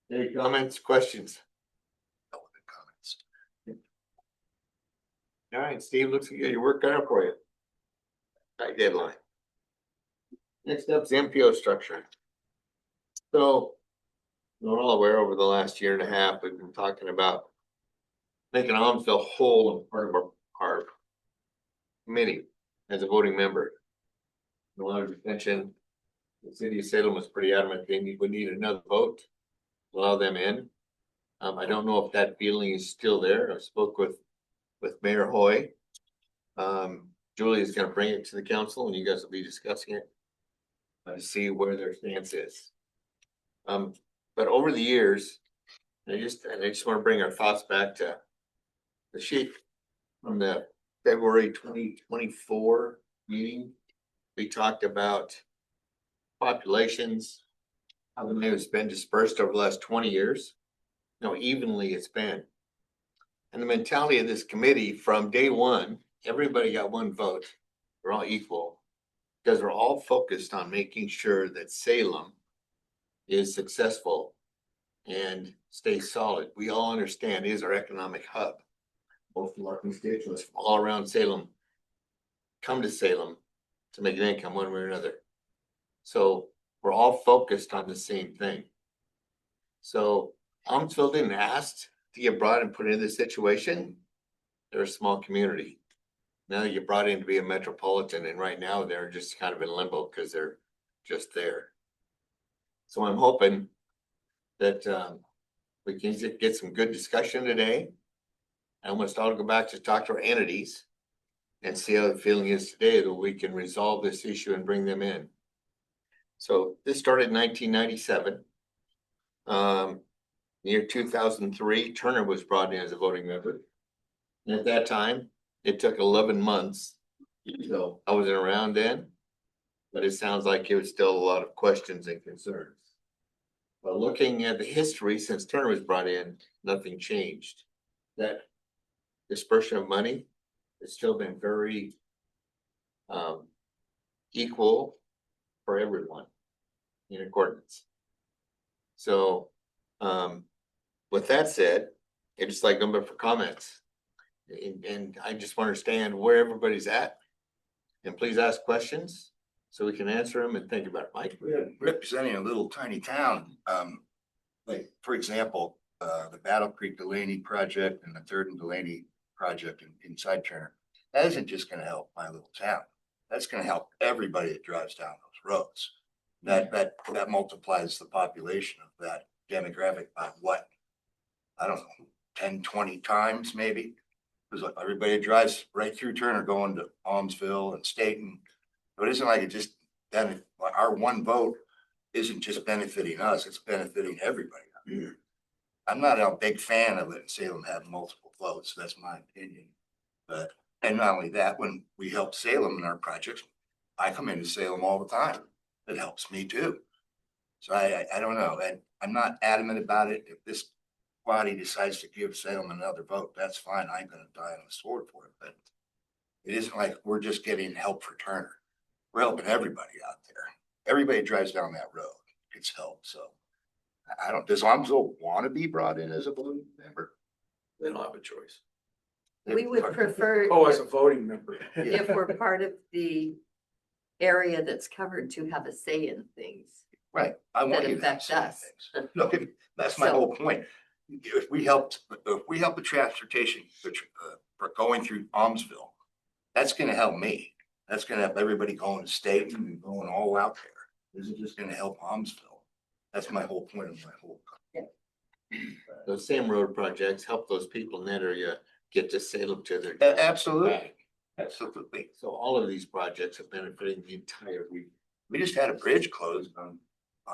Any comments, questions? No other comments. All right, Steve, looks like you got your work cut out for you. Tight deadline. Next up is MPO structure. So we're all aware over the last year and a half, we've been talking about making Almsville whole and part of our committee as a voting member. A lot of attention. The city of Salem was pretty adamant they would need another vote to allow them in. I don't know if that feeling is still there. I spoke with Mayor Hoy. Julie is gonna bring it to the council and you guys will be discussing it. To see where their stance is. But over the years, I just wanna bring our thoughts back to the sheet from the February 2024 meeting. We talked about populations, how the money has been dispersed over the last 20 years. How evenly it's been. And the mentality of this committee from day one, everybody got one vote. We're all equal. Because we're all focused on making sure that Salem is successful and stays solid. We all understand it is our economic hub. Both of our constituents from all around Salem come to Salem to make an income one way or another. So we're all focused on the same thing. So Almsville didn't ask to get brought and put in this situation. They're a small community. Now you brought in to be a metropolitan, and right now they're just kind of in limbo because they're just there. So I'm hoping that we can get some good discussion today. I want us all to go back to talk to our entities and see how the feeling is today that we can resolve this issue and bring them in. So this started in 1997. Year 2003, Turner was brought in as a voting member. And at that time, it took 11 months. So I wasn't around then, but it sounds like it was still a lot of questions and concerns. But looking at the history since Turner was brought in, nothing changed. That dispersion of money has still been very equal for everyone in accordance. So with that said, I'd just like number for comments. And I just want to understand where everybody's at. And please ask questions so we can answer them and think about it. Mike? We're representing a little tiny town. Like, for example, the Battle Creek Delaney project and the Third and Delaney project inside Turner. That isn't just gonna help my little town. That's gonna help everybody that drives down those roads. That multiplies the population of that demographic by what? I don't know, 10, 20 times maybe. Because everybody drives right through Turner going to Almsville and Staten. So it isn't like it just, then our one vote isn't just benefiting us, it's benefiting everybody. I'm not a big fan of letting Salem have multiple votes, that's my opinion. But, and not only that, when we help Salem in our projects, I come into Salem all the time. It helps me too. So I don't know, and I'm not adamant about it. If this body decides to give Salem another vote, that's fine. I ain't gonna die on the sword for it, but it isn't like we're just getting help for Turner. We're helping everybody out there. Everybody drives down that road, gets help. So I don't, does Almsville want to be brought in as a voting member? They don't have a choice. We would prefer, Oh, as a voting member. if we're part of the area that's covered, to have a say in things. Right, I want That you to have affect some us. things. Look, that's my So- whole point. If we help the transportation for going through Almsville, that's gonna help me. That's gonna help everybody going to Staten and going all out there. This is just gonna help Almsville. That's my whole point of my whole. Those same road projects help those people in that area get to Salem to their. Absolutely, absolutely. So all of these projects are benefiting the entire region. We just had a bridge closed on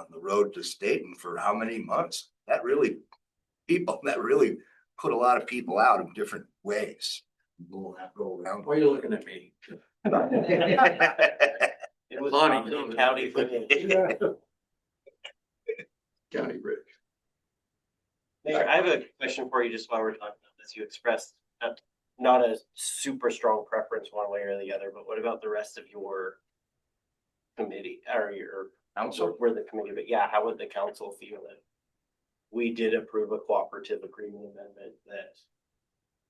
the road to Staten for how many months? That really put a lot of people out in different ways. We'll have to go around. Why are you looking at me? It was Lonnie, from the no, county. County bridge. Mayor, I have a question for you just while we're talking about this. You expressed not a super strong preference one way or the other, but what about the rest of your committee or your Council? we're the committee, but yeah, how would the council feel if we did approve a cooperative agreement amendment that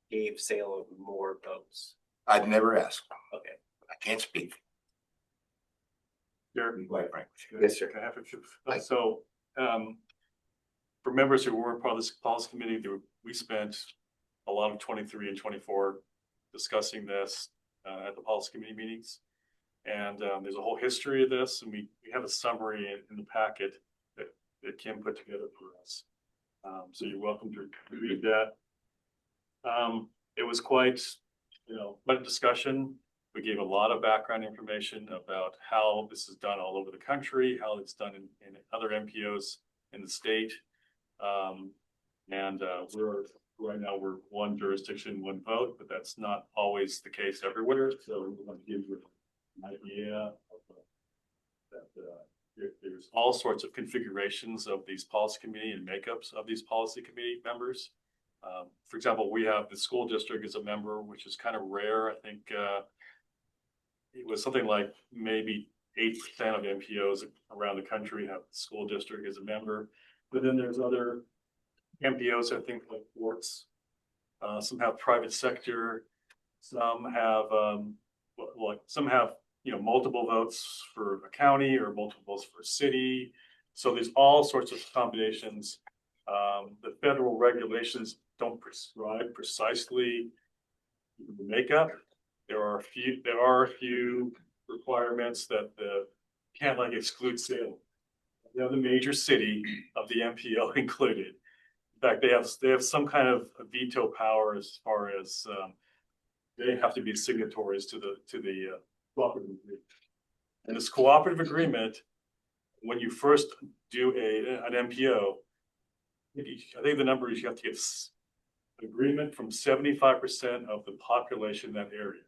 gave Salem more votes? I've never asked. Okay. I can't speak, Sure. to be quite frank. Yes, sir. Can I have a few- So, for members who weren't part of this policy committee, we spent a lot of 23 and 24 discussing this at the policy committee meetings. And there's a whole history of this, and we have a summary in the packet that Kim put together for us. So you're welcome to read that. It was quite, quite a discussion. We gave a lot of background information about how this is done all over the country, how it's done in other MPOs in the state. Right now we're one jurisdiction, one vote, but that's not always the case everywhere. So we want to give you an idea of that there's all sorts of configurations of these policy committee and makeups of these policy committee members. For example, we have the school district as a member, which is kind of rare. I think it was something like maybe 8% of MPOs around the country have the school district as a member. But then there's other MPOs, I think, like Forts. Some have private sector. Some have multiple votes for a county or multiple votes for a city. So there's all sorts of combinations. The federal regulations don't prescribe precisely the makeup. There are a few requirements that can't exclude Salem. The other major city of the MPO included. In fact, they have some kind of veto power as far as they have to be signatories to the cooperative agreement. And this cooperative agreement, when you first do an MPO, I think the number is you have to get agreement from 75% of the population in that area.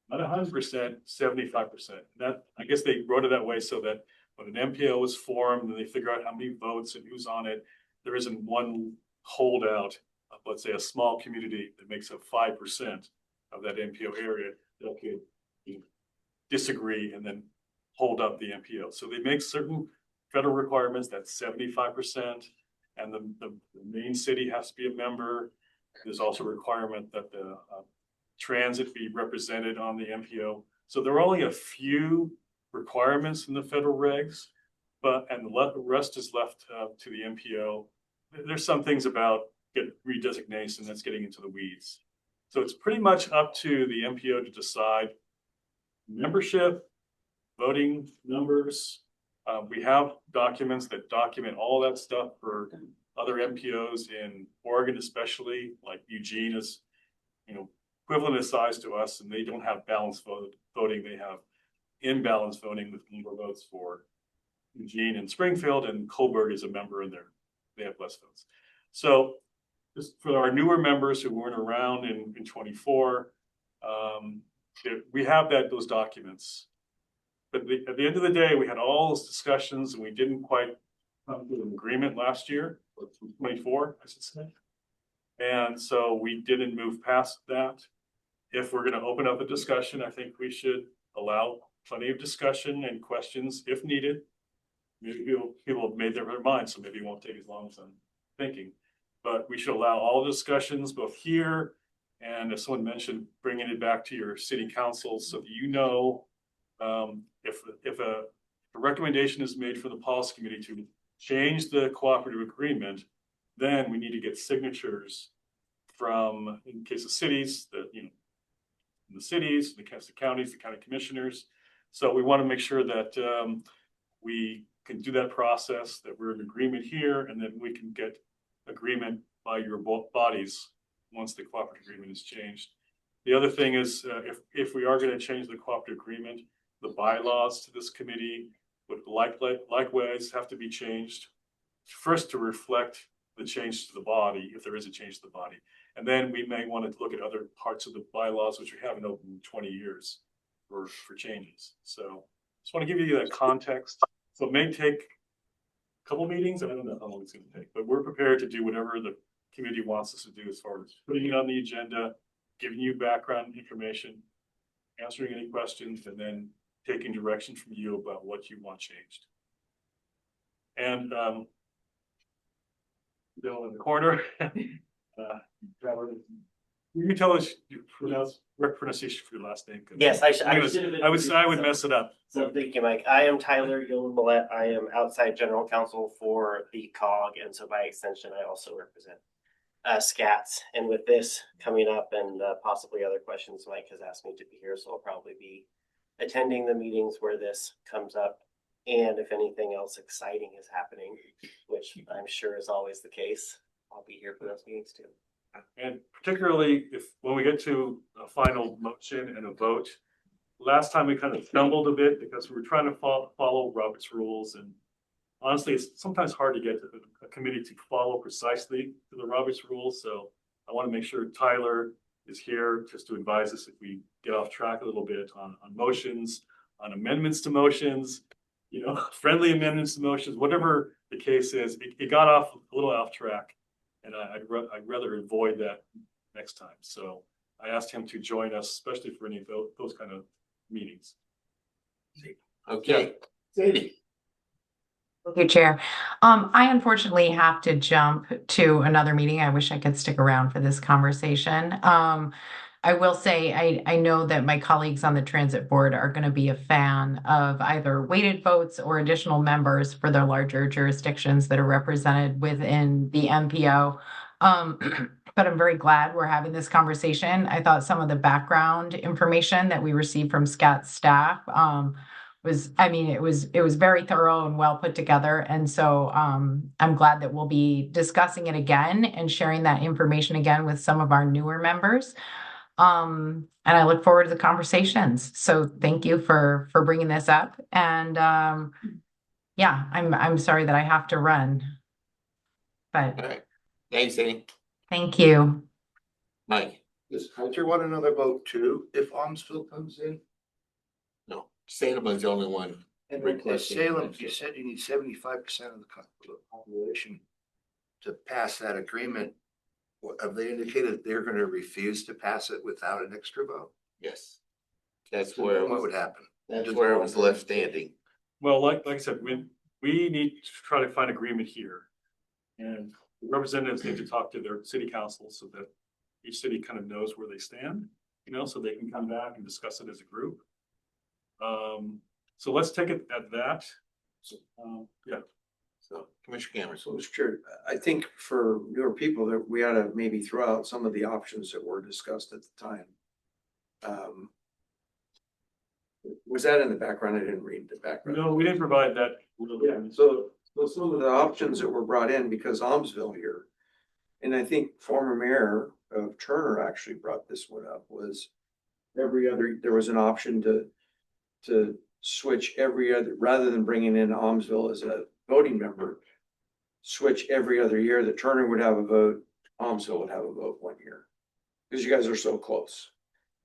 Not 100%, 75%. That, I guess they wrote it that way so that when an MPO is formed and they figure out how many votes and who's on it, there isn't one holdout of, let's say, a small community that makes up 5% of that MPO area that could disagree and then hold up the MPO. So they make certain federal requirements that's 75%, and the main city has to be a member. There's also a requirement that the transit be represented on the MPO. So there are only a few requirements in the federal regs, and the rest is left to the MPO. There's some things about redesignation that's getting into the weeds. So it's pretty much up to the MPO to decide membership, voting numbers. We have documents that document all that stuff for other MPOs in Oregon, especially, like Eugene is, equivalent in size to us, and they don't have balanced voting. They have imbalanced voting with more votes for Eugene and Springfield, and Coburg is a member in there. They have less votes. So just for our newer members who weren't around in 24, we have those documents. But at the end of the day, we had all those discussions and we didn't quite come to an agreement last year, or 24, I should say. And so we didn't move past that. If we're going to open up a discussion, I think we should allow plenty of discussion and questions if needed. Maybe people have made their minds, so maybe it won't take as long as I'm thinking. But we should allow all discussions, both here and, as someone mentioned, bringing it back to your city council so that if a recommendation is made from the policy committee to change the cooperative agreement, then we need to get signatures from, in the case of cities, the cities, the counties, the county commissioners. So we want to make sure that we can do that process, that we're in agreement here, and then we can get agreement by your both bodies once the cooperative agreement is changed. The other thing is, if we are going to change the cooperative agreement, the bylaws to this committee would likewise have to be changed, first to reflect the change to the body, if there is a change to the body. And then we may want to look at other parts of the bylaws, which we haven't opened in 20 years for changes. So just want to give you that context. So it may take a couple meetings. I don't know how long it's going to take, but we're prepared to do whatever the committee wants us to do as far as putting it on the agenda, giving you background information, answering any questions, and then taking direction from you about what you want changed. And Bill in the corner, You can tell us your pronunciation for your last name. 'cause Yes, I should have I would mess it up. So thank you, Mike. I am Tyler Yolen. I am outside general counsel for the COG, and so by extension, I also represent SKATS. And with this coming up and possibly other questions, Mike has asked me to be here, so I'll probably be attending the meetings where this comes up. And if anything else exciting is happening, which I'm sure is always the case, I'll be here for those meetings too. And particularly when we get to a final motion and a vote, last time we kind of stumbled a bit because we were trying to follow Robert's rules. And honestly, it's sometimes hard to get a committee to follow precisely to the Robert's rules. So I want to make sure Tyler is here just to advise us if we get off track a little bit on motions, on amendments to motions, friendly amendments to motions, whatever the case is. It got off a little off track, and I'd rather avoid that next time. So I asked him to join us, especially for any of those kind of meetings. Okay, Sadie. Thank you, Chair. I unfortunately have to jump to another meeting. I wish I could stick around for this conversation. I will say, I know that my colleagues on the transit board are going to be a fan of either weighted votes or additional members for their larger jurisdictions that are represented within the MPO. But I'm very glad we're having this conversation. I thought some of the background information that we received from SKATS staff it was very thorough and well put together. And so I'm glad that we'll be discussing it again and sharing that information again with some of our newer members. And I look forward to the conversations. So thank you for bringing this up. And yeah, I'm sorry that I have to run, but All right. Thanks, Sadie. thank you. Mike. Does Hunter want another vote too, if Almsville comes in? No, Salem is the only one. And requesting Salem, that. you said you need 75% of the population to pass that agreement. Have they indicated they're gonna refuse to pass it without an extra vote? Yes. That's where, What would happen? that's where it was left standing. Well, like I said, we need to try to find agreement here. And representatives need to talk to their city council so that each city kind of knows where they stand, so they can come back and discuss it as a group. So let's take it at that. Yeah. So Commissioner Cameron. So, Mr. Chair, I think for newer people that we ought to maybe throw out some of the options that were discussed at the time. Was that in the background? I didn't read the background. No, we didn't provide that. Yeah, so some of the options that were brought in because Almsville here, and I think former mayor of Turner actually brought this one up, was there was an option to switch every other, rather than bringing in Almsville as a voting member, switch every other year, that Turner would have a vote, Almsville would have a vote 1 year. Because you guys are so close.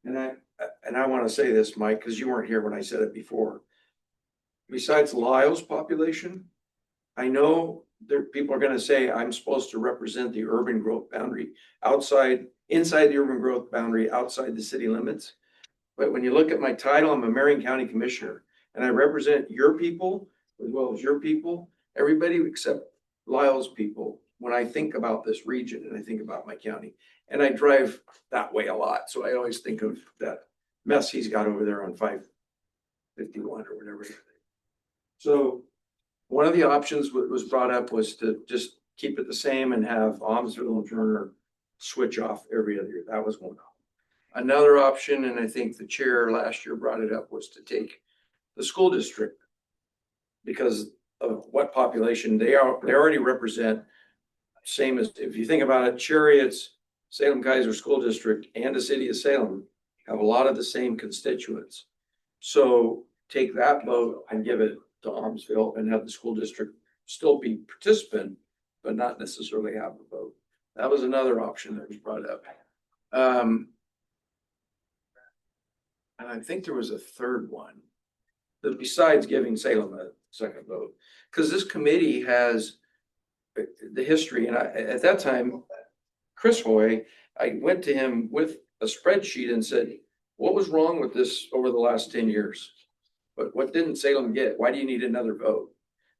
And I want to say this, Mike, because you weren't here when I said it before. Besides Lyle's population, I know people are going to say I'm supposed to represent the urban growth boundary inside the urban growth boundary, outside the city limits. But when you look at my title, I'm a Marion County Commissioner, and I represent your people as well as your people, everybody except Lyle's people, when I think about this region and I think about my county. And I drive that way a lot, so I always think of that mess he's got over there on 551 or whatever. So one of the options that was brought up was to just keep it the same and have Almsville and Turner switch off every other year. That was one option. Another option, and I think the chair last year brought it up, was to take the school district, because of what population they already represent. Same as, if you think about it, Chariot's, Salem-Keizer School District and the city of Salem have a lot of the same constituents. So take that vote and give it to Almsville and have the school district still be participant, but not necessarily have a vote. That was another option that was brought up. And I think there was a third one, that besides giving Salem a second vote, because this committee has the history. And at that time, Chris Hoy, I went to him with a spreadsheet and said, what was wrong with this over the last 10 years? But what didn't Salem get? Why do you need another vote?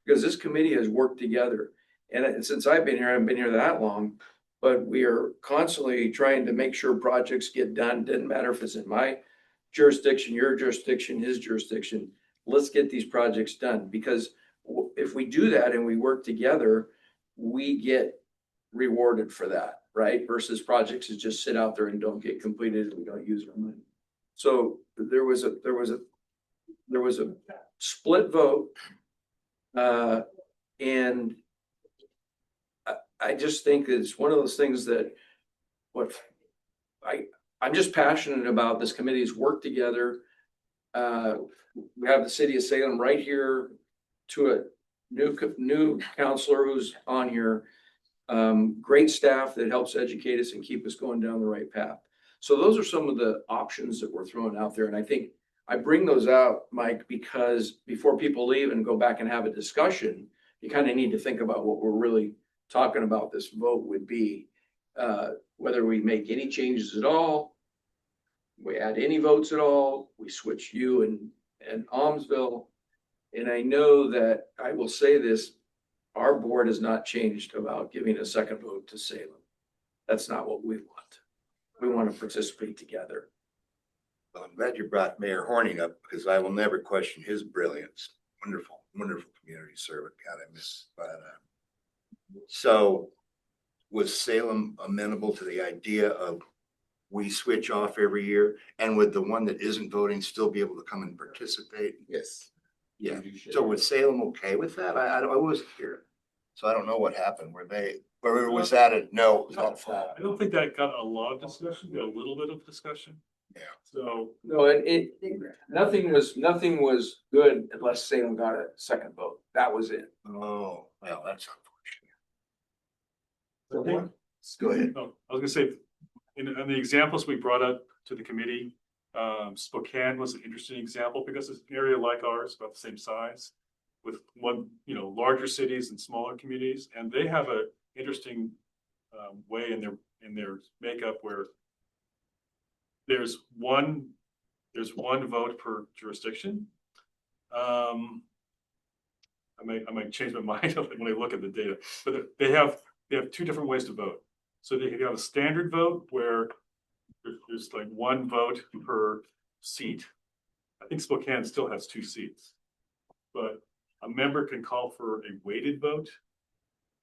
Because this committee has worked together. And since I've been here, I haven't been here that long, but we are constantly trying to make sure projects get done. Doesn't matter if it's in my jurisdiction, your jurisdiction, his jurisdiction. Let's get these projects done, because if we do that and we work together, we get rewarded for that, right? Versus projects that just sit out there and don't get completed and we don't use our money. So there was a split vote. And I just think it's one of those things that I'm just passionate about. This committee's work together. We have the city of Salem right here to a new counselor who's on here. Great staff that helps educate us and keep us going down the right path. So those are some of the options that we're throwing out there. And I think I bring those out, Mike, because before people leave and go back and have a discussion, you kind of need to think about what we're really talking about this vote would be. Whether we make any changes at all, we add any votes at all, we switch you and Almsville. And I know that I will say this, our board has not changed about giving a second vote to Salem. That's not what we want. We want to participate together. Well, I'm glad you brought Mayor Horning up, because I will never question his brilliance. Wonderful, wonderful community servant. God, I miss. So was Salem amenable to the idea of we switch off every year? And would the one that isn't voting still be able to come and participate? Yes. Yeah. So was Salem okay with that? I wasn't here. So I don't know what happened. Where was that a no? I don't think that got a lot of discussion, got a little bit of discussion. Yeah. So, No, and nothing was good unless Salem got a second vote. That was it. Oh, well, that's unfortunate. I think- Go ahead. Oh, I was gonna say, in the examples we brought up to the committee, Spokane was an interesting example because it's an area like ours, about the same size, with larger cities and smaller communities, and they have a interesting way in their makeup where there's one vote per jurisdiction. I might change my mind when I look at the data, but they have two different ways to vote. So they have a standard vote where there's like one vote per seat. I think Spokane still has 2 seats, but a member can call for a weighted vote,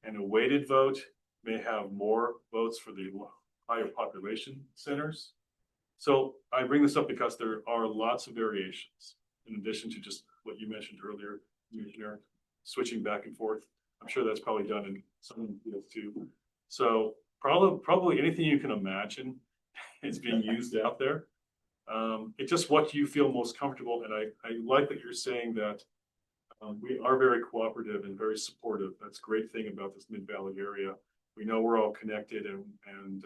and a weighted vote may have more votes for the higher population centers. So I bring this up because there are lots of variations in addition to just what you mentioned earlier, Commissioner, switching back and forth. I'm sure that's probably done in some fields too. So probably anything you can imagine is being used out there. It's just what you feel most comfortable. And I like that you're saying that we are very cooperative and very supportive. That's a great thing about this Mid-Valley area. We know we're all connected and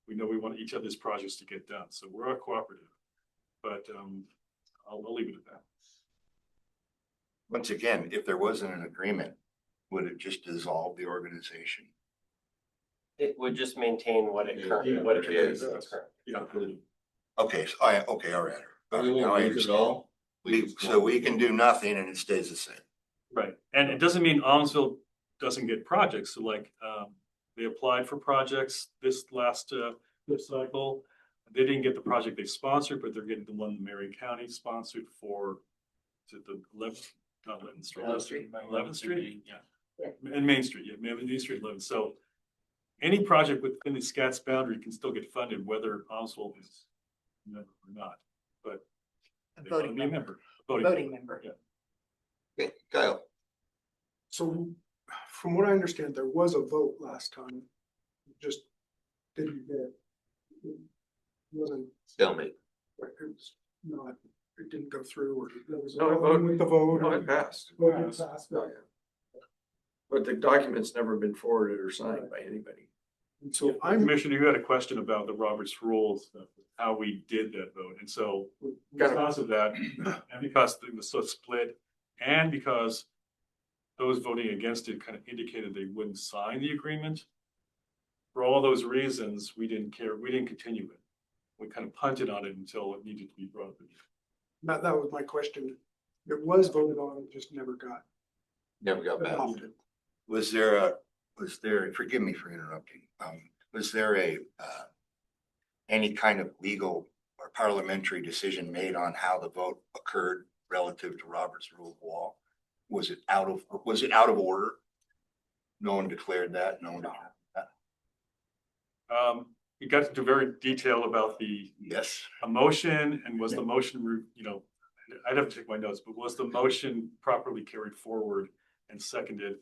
we know we want each other's projects to get done. So we're all cooperative, but I'll leave it at that. Once again, if there wasn't an agreement, would it just dissolve the organization? It would just maintain what it is. Yeah. Okay, so okay, all right. We Now I won't use it all. So we can do nothing and it stays the same. Right. And it doesn't mean Almsville doesn't get projects. So like they applied for projects this last flip cycle. They didn't get the project they sponsored, but they're getting the one Marion County sponsored for the 11th Street. 11th Street. Yeah. And Main Street. Yeah. Main Street 11th. So any project within the SKATS boundary can still get funded, whether Almsville is a member or not. But A they want to voting be a member. member. Voting member. Yeah. Okay, Kyle. So from what I understand, there was a vote last time. It just didn't get. It wasn't, Stalemate. it was not, it didn't go through, or there was a No, it problem with the vote. No, or- it passed. Vote didn't pass, But the document's never been forwarded or signed by anybody. and so I'm, Commissioner, you had a question about the Roberts rules, how we did that vote. And so because of that, and because it was so split, and because those voting against it kind of indicated they wouldn't sign the agreement, for all those reasons, we didn't care. We didn't continue it. We kind of punted on it until it needed to be brought up. that was my question. It was voted on, it just never got Never got back. adopted. Was there, forgive me for interrupting. was there any kind of legal or parliamentary decision made on how the vote occurred relative to Robert's Rule of Law? Was it out of order? No one declared that, no one. We got into very detail about the Yes. motion and was the motion, I'd have to take my notes, but was the motion properly carried forward and seconded?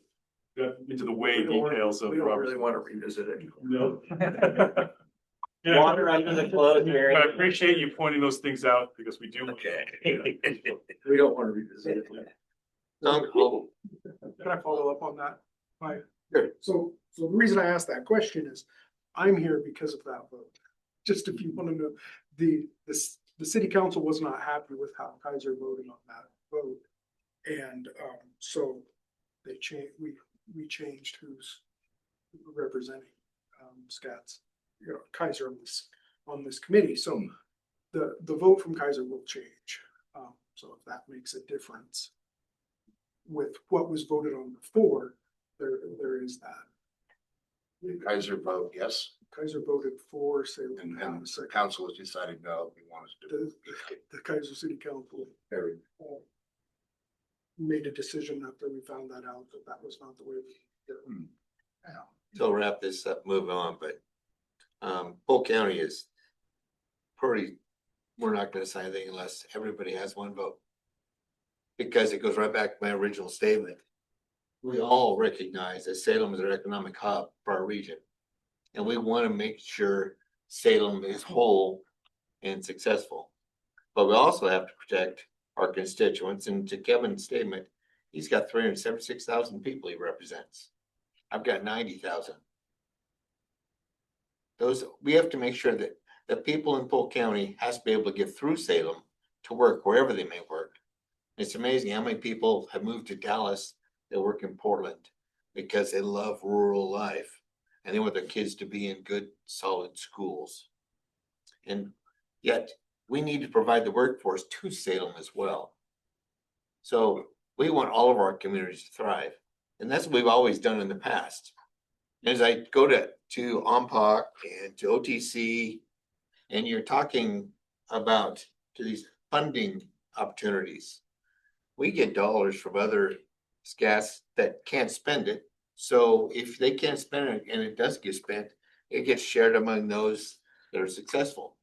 Got into the way details of We don't Robert's. really want to revisit it. No. Water under the clothes, Mary. I appreciate you pointing those things out because we do. Okay. We don't want to revisit it. Can I follow up on that? Right. Sure. So the reason I asked that question is, I'm here because of that vote. Just if you want to know, the city council was not happy with how Keizer voted on that vote. And so they changed, we changed who's representing SKATS, Keizer on this committee. So the vote from Keizer will change. So if that makes a difference with what was voted on before, there is that. Keizer vote, yes, Keizer voted for Salem. and the council has decided no, we want us to do The Keizer City Council it. made a decision after we found that out, that was not the way we did it. So I'll wrap this up, move on, but Polk County is pretty, we're not gonna sign anything unless everybody has one vote. Because it goes right back to my original statement. We all recognize that Salem is an economic hub for our region. And we want to make sure Salem is whole and successful. But we also have to protect our constituents, and to Kevin's statement, he's got 376,000 people he represents. I've got 90,000. We have to make sure that the people in Polk County has to be able to get through Salem to work wherever they may work. It's amazing how many people have moved to Dallas that work in Portland because they love rural life and they want their kids to be in good, solid schools. And yet we need to provide the workforce to Salem as well. So we want all of our communities to thrive. And that's what we've always done in the past. As I go to OMPOC and to OTC, and you're talking about to these funding opportunities, we get dollars from other SKATS that can't spend it. So if they can't spend it and it does get spent, it gets shared among those that are successful.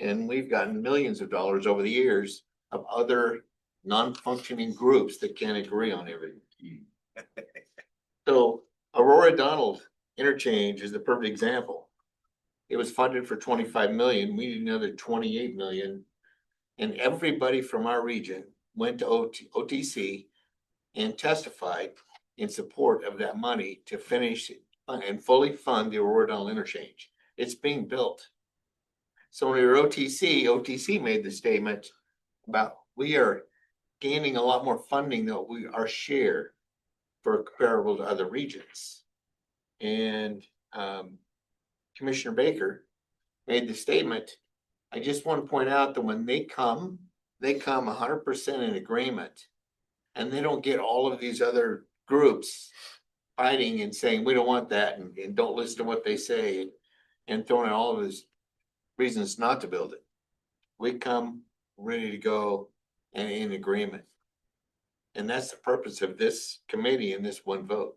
And we've gotten millions of dollars over the years of other non-functioning groups that can't agree on everything. So Aurora Donald interchange is the perfect example. It was funded for 25 million. We need another 28 million. And everybody from our region went to OTC and testified in support of that money to finish and fully fund the Aurora Donald interchange. It's being built. So when we were OTC made the statement about we are gaining a lot more funding than our share for comparable to other regions. And Commissioner Baker made the statement. I just want to point out that when they come 100% in agreement, and they don't get all of these other groups fighting and saying, we don't want that, and don't listen to what they say, and throwing out all of his reasons not to build it. We come ready to go and in agreement. And that's the purpose of this committee and this one vote.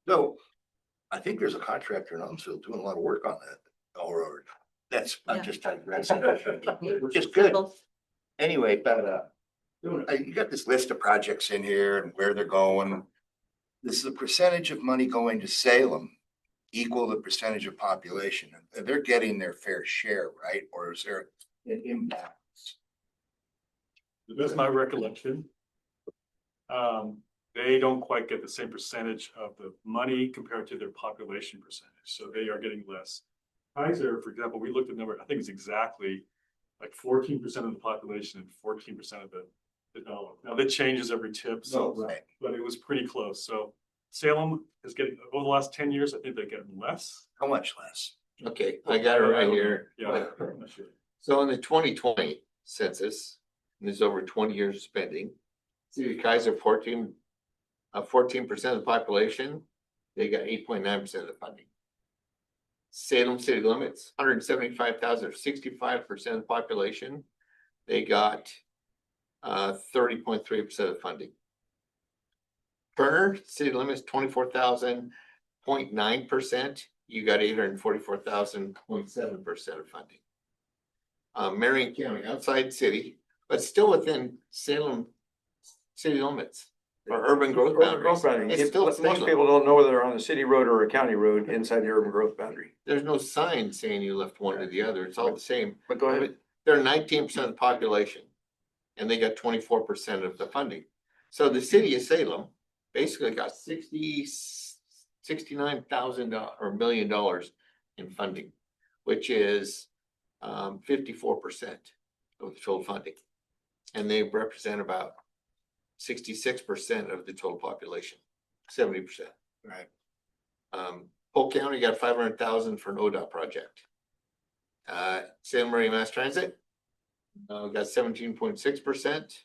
So I think there's a contractor in Elmsville doing a lot of work on that. Or that's, I'm Yeah. just digressing, which is good. Anyway, but you got this list of projects in here and where they're going. This is the percentage of money going to Salem equal the percentage of population. They're getting their fair share, right? Or is there an impact? That's my recollection. They don't quite get the same percentage of the money compared to their population percentage, so they are getting less. Keizer, for example, we looked at the number, I think it's exactly like 14% of the population and 14% of the dollar. Now that changes every tip, so right. But it was pretty close. So Salem is getting, over the last 10 years, I think they're getting less. How much less? Okay, I got it right here. Yeah. I'm not sure. So in the 2020 census, and there's over 20 years of spending, City of Keizer 14% of the population they got 8.9% of the funding. Salem city limits, 175,000 or 65% of the population, they got 30.3% of the funding. Turner city limits 24,000, 0.9%. You got 844,000, 0.7% of funding. Marion County, outside city, but still within Salem city limits or urban growth boundaries. It's still Most Salem. people don't know whether they're on a city road or a county road inside the urban growth boundary. There's no sign saying you left one to the other. It's all the same. But go ahead. They're 19% of the population and they got 24% of the funding. So the city of Salem basically got $69,000 or $1 million in funding, which is 54% of the total funding. And they represent about 66% of the total population, 70%. Right. Polk County got 500,000 for an ODOT project. Salem Area Mass Transit got 17.6%,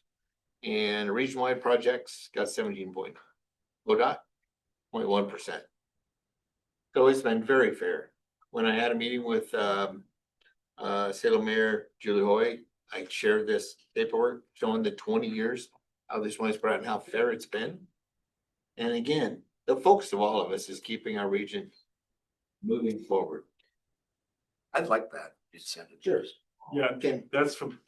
and region-wide projects got 17 point. ODOT 0.1%. So it's been very fair. When I had a meeting with Salem Mayor Julie Hoy, I shared this paperwork showing the 20 years how this money's brought and how fair it's been. And again, the focus of all of us is keeping our region moving forward. I'd like that. You send it. Sure. Yeah, Okay. that's from,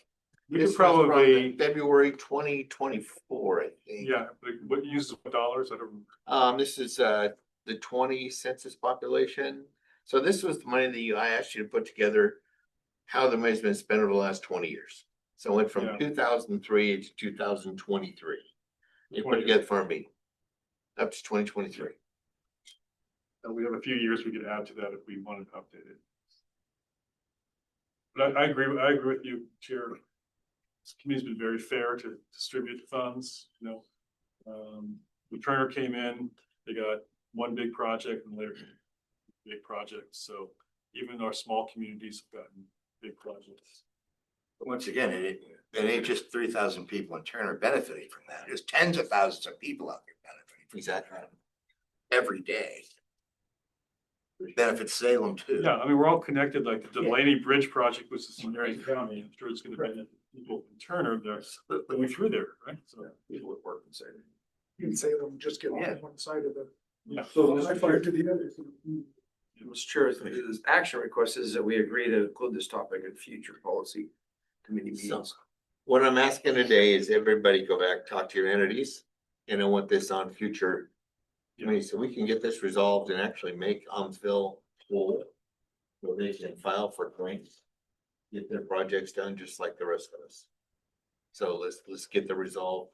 we This could was from probably, February 2024, I think. yeah, like what uses what dollars? I don't. This is the 20 census population. So this was the money that I asked you to put together how the money's been spent over the last 20 years. So it went from Yeah. 2003 to 2023. You put together for me up to 2023. We have a few years we could add to that if we wanted to update it. But I agree with you, Chair. This committee's been very fair to distribute funds, you know. The Turner came in, they got one big project and later big projects. So even our small communities have gotten big projects. But once again, it ain't just 3,000 people in Turner benefiting from that. There's tens of thousands of people out there benefiting from Exactly. that every day. It benefits Salem too. Yeah, I mean, we're all connected, like the Delaney Bridge project, which is in Marion County. I'm sure it's gonna benefit people in Turner there, going through there, right? So People that work in Salem. You can say them just get Yeah. on one side of the, yeah. I fire to the other. Mr. Chair, this action request is that we agree to include this topic in future policy committee So meetings. what I'm asking today is everybody go back, talk to your entities, and I want this on future committees so we can get this resolved and actually make Almsville whole. So they can file for grants, get their projects done just like the rest of us. So let's get the resolve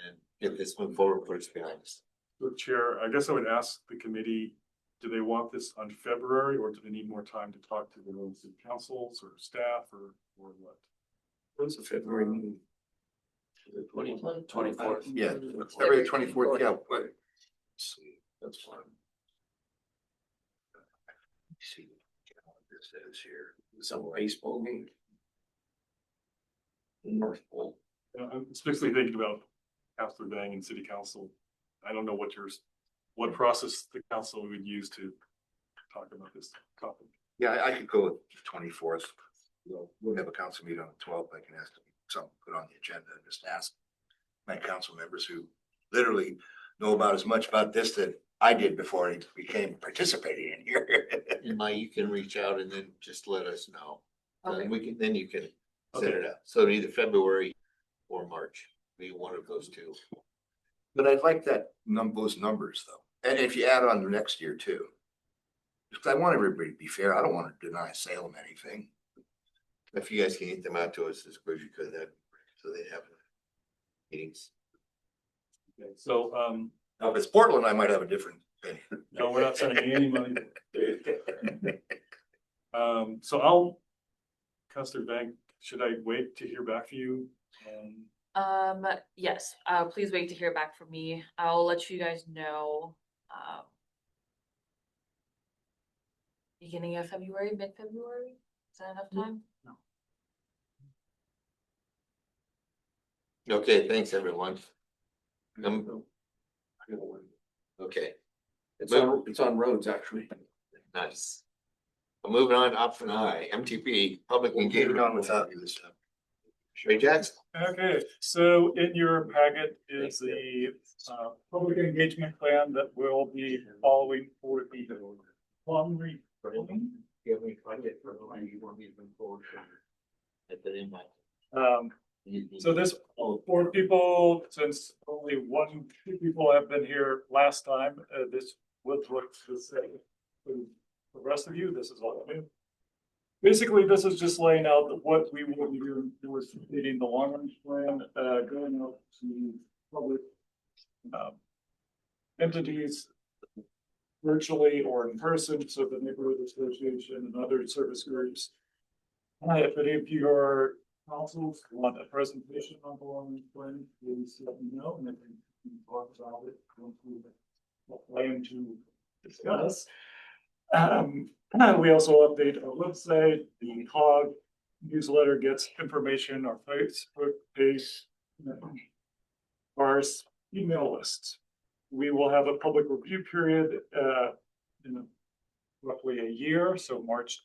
and get this move forward, put us behind us. So Chair, I guess I would ask the committee, do they want this on February or do they need more time to talk to the city councils or staff or what? When's the February meeting? 24th. Yeah, February 24th, yeah. But let's see, That's fine. let's see what this is here. Some baseball game. North Pole. I'm especially thinking about Councilor Bang and city council. I don't know what process the council would use to talk about this topic. Yeah, I could go with the 24th. We'll have a council meeting on the 12th. I can ask something put on the agenda and just ask my council members who literally know about as much about this that I did before I became participating in here. And Mike, you can reach out and then just let us know. Okay. Then you can set it up. So either February or March, be one of those two. But I'd like those numbers though. And if you add on the next year too. Because I want everybody to be fair. I don't want to deny Salem anything. If you guys can get them out to us as quick as you could, so they have meetings. Okay, so, Now, if it's Portland, I might have a different opinion. no, we're not sending any money. So Councilor Bang, should I wait to hear back from you? Yes, please wait to hear back from me. I'll let you guys know, beginning of February, mid-February. Is that enough time? Okay, thanks, everyone. Okay. It's on roads, actually. Nice. Well, moving on to option I, MTP, public Get it engagement. on without you this time. Sherry Jackson. Okay, so in your packet is the public engagement plan that will be following for the long rebuilding. So this, for people, since only two people have been here last time, this would look the same. For the rest of you, this is all new. Basically, this is just laying out what we will be doing towards completing the long range plan, going out to public entities virtually or in person, so the neighborhood association and other service groups. If any of your councils want a presentation on the long range plan, please let me know, and then we can talk about it once we plan to discuss. We also update our website. The HOG newsletter gets information, our Facebook page, our email lists. We will have a public review period in roughly a year, so March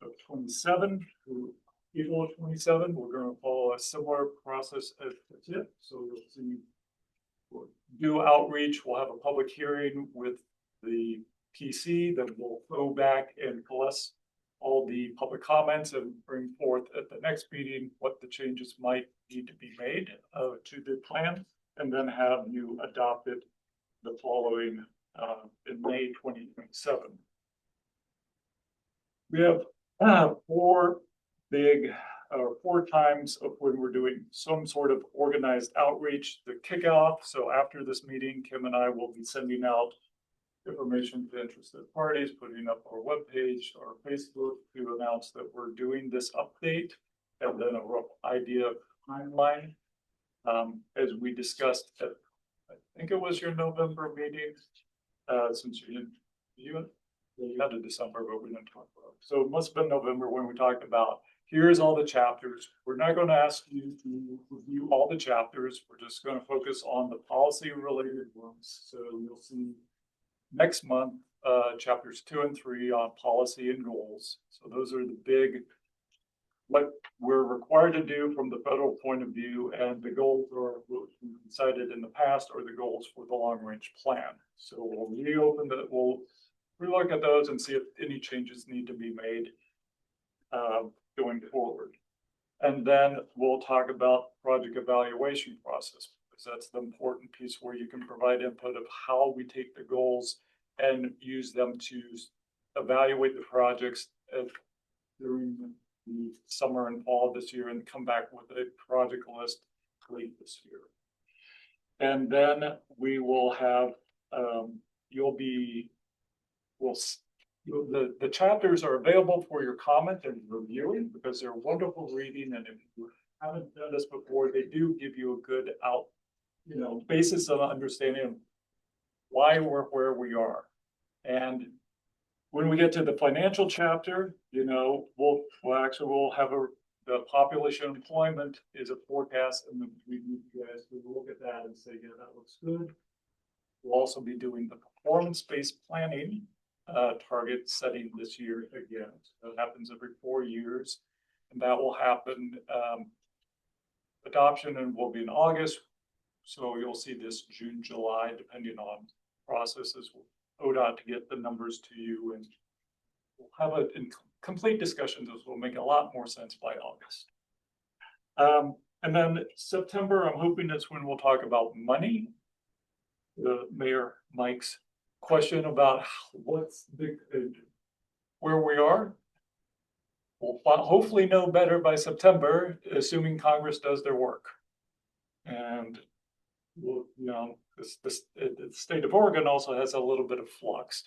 of 27 to April of 27. We're going to follow a similar process as the TIP. So you'll see, we'll do outreach. We'll have a public hearing with the PC that will go back and collect all the public comments and bring forth at the next meeting what the changes might need to be made to the plan, and then have you adopt it the following in May 2027. We have four times of when we're doing some sort of organized outreach. The kickoff. So after this meeting, Kim and I will be sending out information to interested parties, putting up our webpage or Facebook to announce that we're doing this update, and then a rough idea of timeline. As we discussed at, I think it was your November meeting, since you had a December, but we didn't talk about it. So it must have been November when we talked about, here's all the chapters. We're not going to ask you to review all the chapters. We're just going to focus on the policy related ones. So you'll see next month, chapters 2 and 3 on policy and goals. So those are the big, what we're required to do from the federal point of view, and the goals are what we decided in the past are the goals for the long range plan. So we'll reopen that, we'll relook at those and see if any changes need to be made going forward. And then we'll talk about project evaluation process, because that's the important piece where you can provide input of how we take the goals and use them to evaluate the projects during the summer and fall this year, and come back with a project list late this year. And then we will have, the chapters are available for your comment and reviewing, because they're wonderful reading. And if you haven't done this before, they do give you a good basis of understanding of why we're where we are. And when we get to the financial chapter, we'll have the population employment is a forecast, and we need you guys to look at that and say, yeah, that looks good. We'll also be doing the performance-based planning target setting this year again. So that happens every 4 years, and that will happen. Adoption and will be in August. So you'll see this June, July, depending on processes with ODOT to get the numbers to you, and we'll have a complete discussion. This will make a lot more sense by August. And then September, I'm hoping that's when we'll talk about money. The Mayor Mike's question about where we are. We'll hopefully know better by September, assuming Congress does their work. And the state of Oregon also has a little bit of flux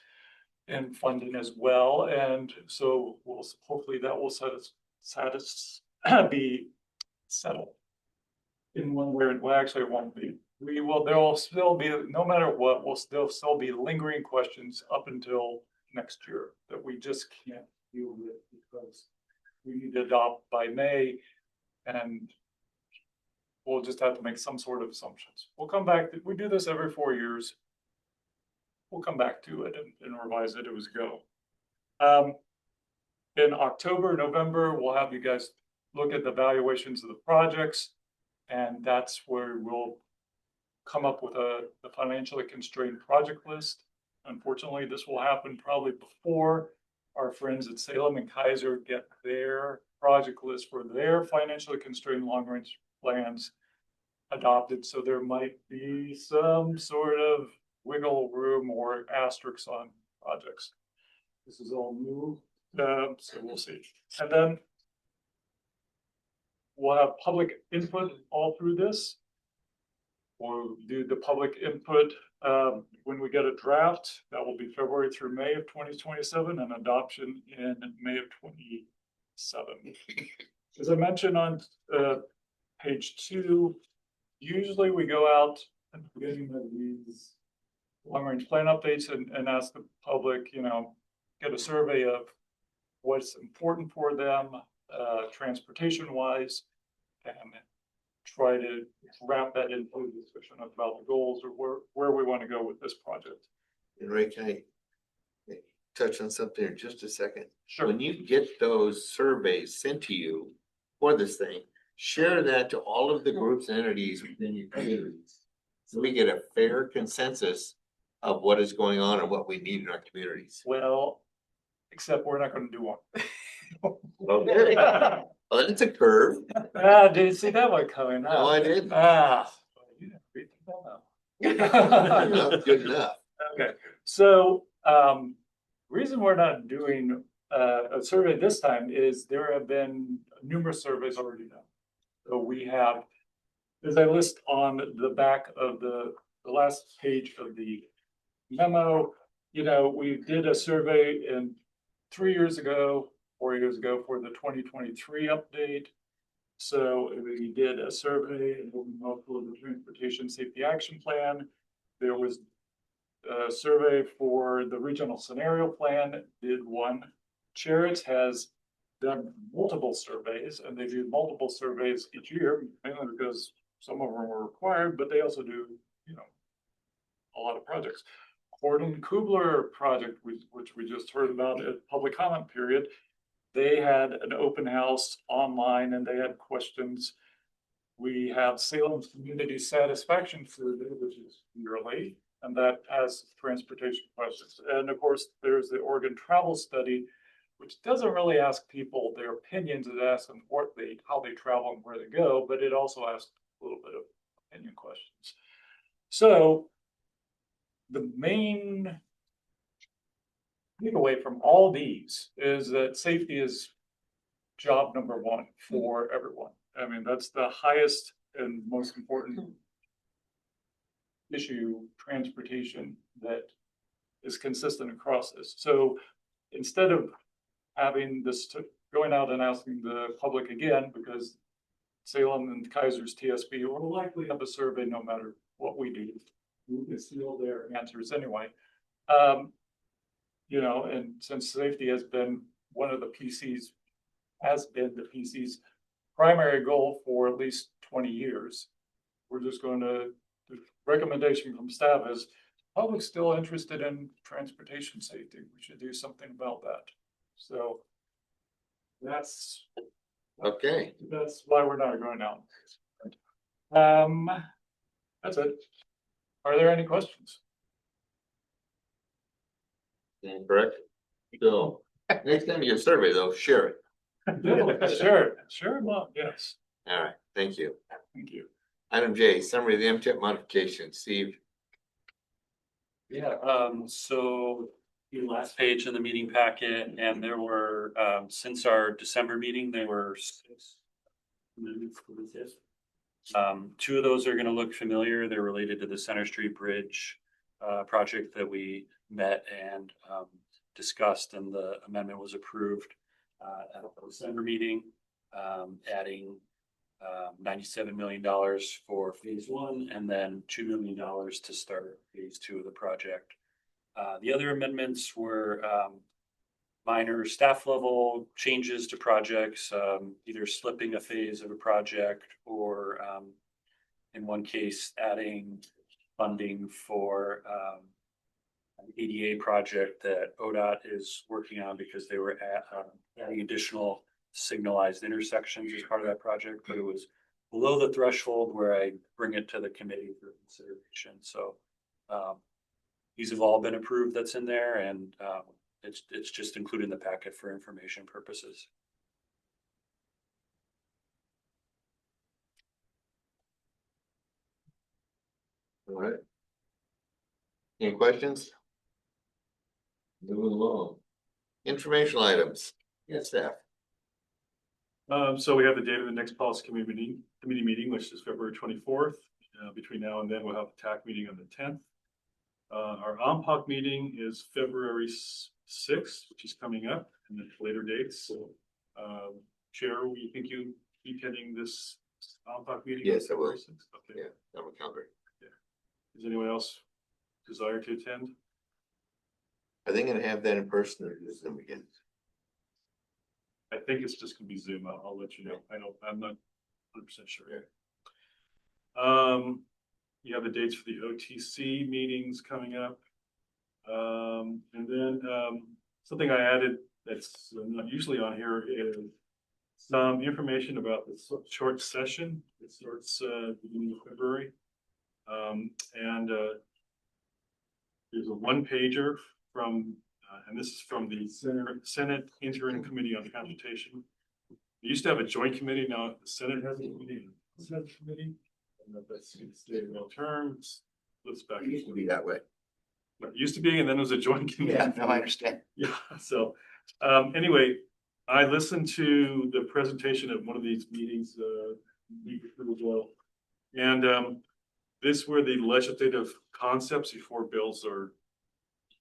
in funding as well, and so hopefully that will be settled in one way. Well, actually, it won't be. There'll still be, no matter what, there'll still be lingering questions up until next year that we just can't deal with, because we need to adopt by May, and we'll just have to make some sort of assumptions. We'll come back. We do this every 4 years. we'll come back to it and revise it as we go. In October, November, we'll have you guys look at the valuations of the projects. And that's where we'll come up with the financially constrained project list. Unfortunately, this will happen probably before our friends at Salem-Keizer get their project list for their financially constrained long-range plans adopted. So there might be some sort of wiggle room or asterisks on projects. This is all new, so we'll see. And then we'll have public input all through this. We'll do the public input when we get a draft. That will be February through May of 2027 and adoption in May of 27. As I mentioned on page 2, usually we go out at the beginning of these long-range plan updates and ask the public, you know, get a survey of what's important for them, transportation-wise, and try to wrap that into a discussion about the goals or where we want to go with this project. And Ray, can I touch on something in just a second? Sure. When you get those surveys sent to you for this thing, share that to all of the groups and entities within your communities. So we get a fair consensus of what is going on and what we need in our communities. Well, except we're not going to do one. Okay. Well, it's a curve. Didn't see that one coming. No, I didn't. You didn't read that Good enough, good enough. Okay, so reason we're not doing a survey this time is there have been numerous surveys already done. So we have, as I list on the back of the last page of the memo, you know, we did a survey 3 years ago, 4 years ago for the 2023 update. So we did a survey for the Transportation Safety Action Plan. There was a survey for the Regional Scenario Plan, did one. Chariots has done multiple surveys, and they do multiple surveys each year, mainly because some of them are required, but they also do, you know, a lot of projects. Gordon-Kubler project, which we just heard about at public comment period, they had an open house online and they had questions. We have Salem Community Satisfaction Survey, which is yearly, and that has transportation questions. And of course, there's the Oregon Travel Study, which doesn't really ask people their opinions. It asks them how they travel and where they go, but it also asks a little bit of opinion questions. So the main takeaway from all these is that safety is job number one for everyone. I mean, that's the highest and most important issue, transportation, that is consistent across this. So instead of having this going out and asking the public again, because Salem and Keizer's TSB will likely have a survey no matter what we do. We can steal their answers anyway. You know, and since safety has been the PC's primary goal for at least 20 years, we're just going to, the recommendation from staff is, public's still interested in transportation safety. We should do something about that. So that's Okay. That's why we're not going out. That's it. Are there any questions? Correct. So next time you get a survey though, share it. Sure, Mom, yes. All right, thank you. Thank you. Item J, summary of the MTIP modification. Steve. Yeah, so the last page in the meeting packet, and there were, since our December meeting, there were 6 amendments to the TIP. 2 of those are going to look familiar. They're related to the Center Street Bridge project that we met and discussed, and the amendment was approved at the December meeting, adding $97 million for phase 1 and then $2 million to start phase 2 of the project. The other amendments were minor staff level changes to projects, either slipping a phase of a project or in one case adding funding for ADA project that ODOT is working on because they were adding additional signalized intersections as part of that project, but it was below the threshold where I bring it to the committee for consideration. So these have all been approved that's in there, and it's just included in the packet for information purposes. All right. Any questions? Moving along. Informational items. Yes, staff. So we have the date of the next policy committee meeting, which is February 24th. Between now and then, we'll have the TAC meeting on the 10th. Our OMPOC meeting is February 6th, which is coming up, and then later dates. So, Chair, you think you be attending this OMPOC meeting? Yes, I will. Okay. Yeah, I'm a calendar. Does anyone else desire to attend? Are they gonna have that in person or just Zoom again? I think it's just gonna be Zoom. I'll let you know. I'm not 100% sure yet. You have the dates for the OTC meetings coming up. And then something I added that's not usually on here is some information about the short session. It starts beginning of February. And there's a one-pager from, and this is from the Senate Interim Committee on Consultation. We used to have a joint committee. Now the Senate has a committee, and the Senate committee, and that's stayed well terms. Looks back. It used to be that way. It used to be, and then it was a joint committee. Yeah, no, I understand. Yeah, so, anyway, I listened to the presentation at one of these meetings, as well. And, this were the legislative concepts before bills are,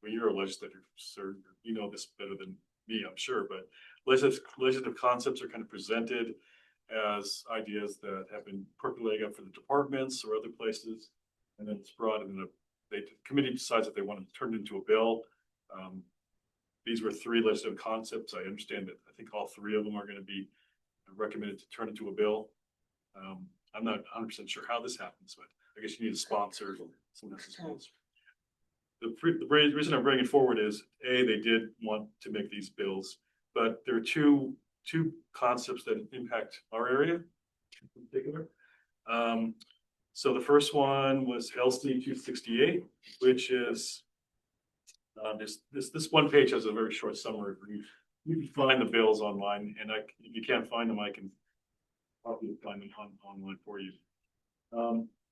well, you're a legislator, sir, you know this better than me, I'm sure, but legislative concepts are kind of presented as ideas that have been percolating up for the departments or other places. And then it's brought in the committee decides that they want to turn it into a bill. These were three legislative concepts. I understand that I think all three of them are going to be recommended to turn into a bill. I'm not 100% sure how this happens, but I guess you need a sponsor. Someone has to sponsor. The reason I'm bringing it forward is they did want to make these bills, but there are two concepts that impact our area in particular. So the first one was LC 268, which is this one page has a very short summary. You can find the bills online, and if you can't find them, I can probably find them online for you.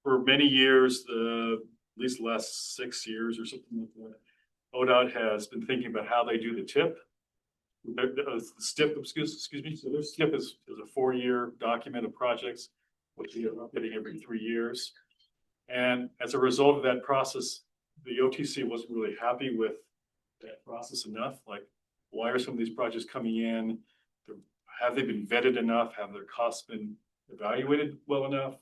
For many years, at least the last 6 years or something like that, ODOT has been thinking about how they do the TIP. The STIP, excuse me. So their STIP is a 4-year document of projects, which we are updating every 3 years. And as a result of that process, the OTC wasn't really happy with that process enough. Like, why are some of these projects coming in? Have they been vetted enough? Have their costs been evaluated well enough?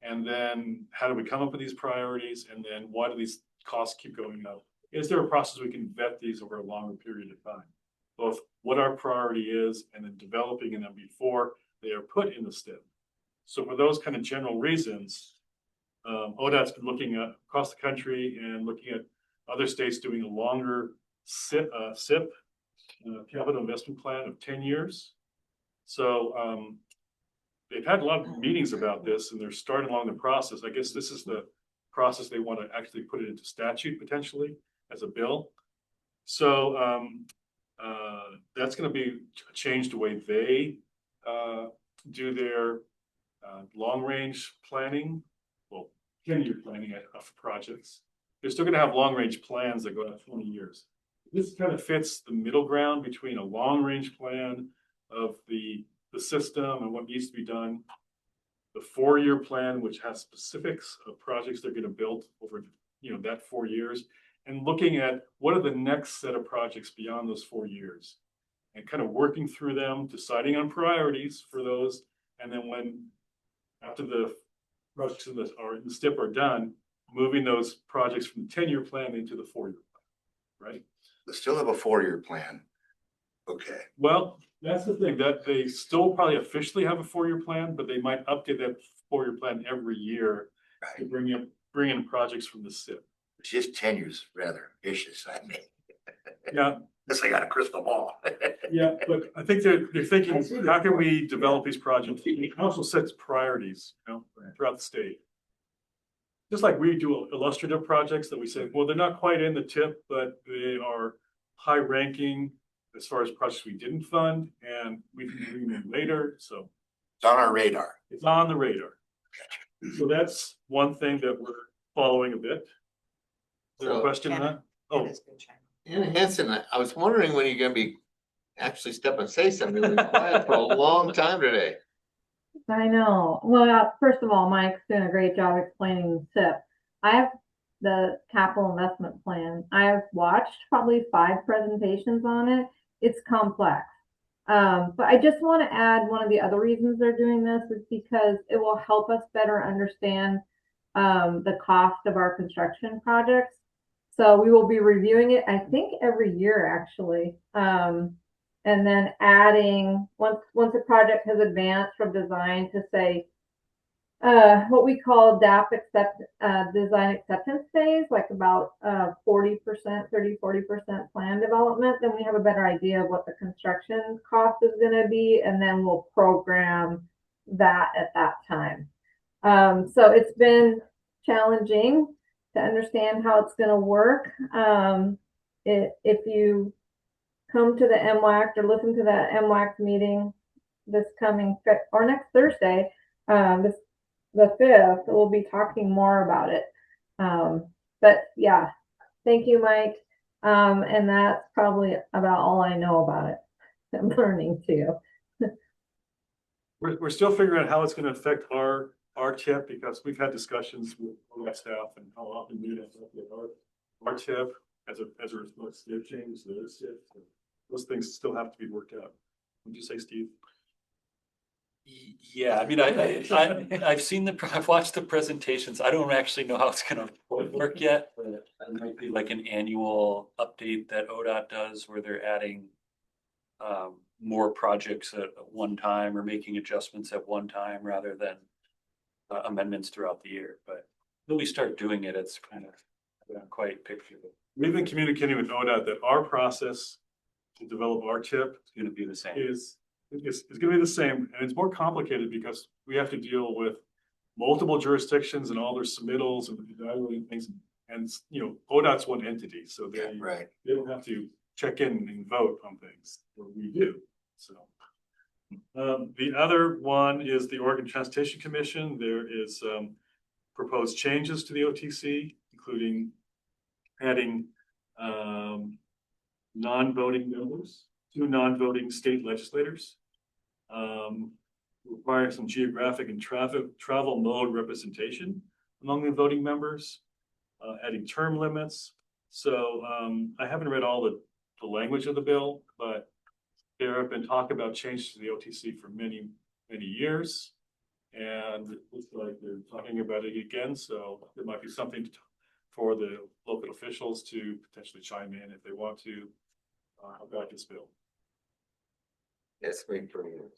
And then how do we come up with these priorities? And then why do these costs keep going up? Is there a process we can vet these over a longer period of time? Both what our priority is and then developing them before they are put in the STIP. So for those kind of general reasons, ODOT's been looking at across the country and looking at other states doing a longer SIP, capital investment plan of 10 years. So they've had a lot of meetings about this, and they're starting along the process. I guess this is the process they want to actually put it into statute potentially as a bill. So that's going to be changed the way they do their long-range planning, well, 10-year planning of projects. They're still going to have long-range plans that go out 20 years. This kind of fits the middle ground between a long-range plan of the system and what needs to be done, the 4-year plan, which has specifics of projects they're going to build over, that 4 years, and looking at what are the next set of projects beyond those 4 years, and kind of working through them, deciding on priorities for those, and then after the projects in the STIP are done, moving those projects from the 10-year plan into the 4-year plan, right? They still have a 4-year plan. Okay. Well, that's the thing, that they still probably officially have a 4-year plan, but they might update that 4-year plan every year to bring in projects from the SIP. It's just tenure's rather vicious, I mean. Yeah, Unless I got a crystal ball. yeah, but I think they're thinking, how can we develop these projects? The council sets priorities, you know, throughout the state. Just like we do illustrative projects that we say, well, they're not quite in the tip, but they are high ranking as far as projects we didn't fund, and we can bring them later, so It's on our radar. it's on the radar. So that's one thing that we're following a bit. Is there a So- question on that? Oh, That is good, China. Anna Hanson, I was wondering when you're gonna be actually step and say something. You've been quiet for a long time today. I know. Well, first of all, Mike's doing a great job explaining the SIP. I have the capital investment plan. I have watched probably 5 presentations on it. It's complex. But I just want to add one of the other reasons they're doing this is because it will help us better understand the cost of our construction projects. So we will be reviewing it, I think, every year actually. And then adding once a project has advanced from design to say what we call DAP design acceptance phase, like about 40%, 30-40% plan development, then we have a better idea of what the construction cost is going to be, and then we'll program that at that time. So it's been challenging to understand how it's going to work. If you come to the MWAC or listen to the MWAC meeting this coming or next Thursday, the 5th, we'll be talking more about it. But yeah, thank you, Mike. And that's probably about all I know about it. I'm learning too. we're still figuring out how it's gonna affect our tip, because we've had discussions with our staff and how often we have to update our tip as a response to changes to this tip. Those things still have to be worked out. Would you say, Steve? Yeah, I mean, I've seen I've watched the presentations. I don't actually know how it's gonna work yet. But it might be like an annual update that ODOT does where they're adding more projects at one time or making adjustments at one time rather than amendments throughout the year. But when we start doing it, it's kind of not quite picture. We've been communicating with ODOT that our process to develop our tip It's gonna be the same. is gonna be the same, and it's more complicated because we have to deal with multiple jurisdictions and all their submittals and evaluating things. And, you know, ODOT's one entity, so Yeah, right. they don't have to check in and vote on things, or we do, so. The other one is the Oregon Transportation Commission. There is proposed changes to the OTC, including adding non-voting members, 2 non-voting state legislators, requiring some geographic and travel mode representation among the voting members, adding term limits. So I haven't read all the language of the bill, but there have been talk about changes to the OTC for many, many years. And it looks like they're talking about it again, so there might be something for the local officials to potentially chime in if they want to about this bill. Yes, me for you.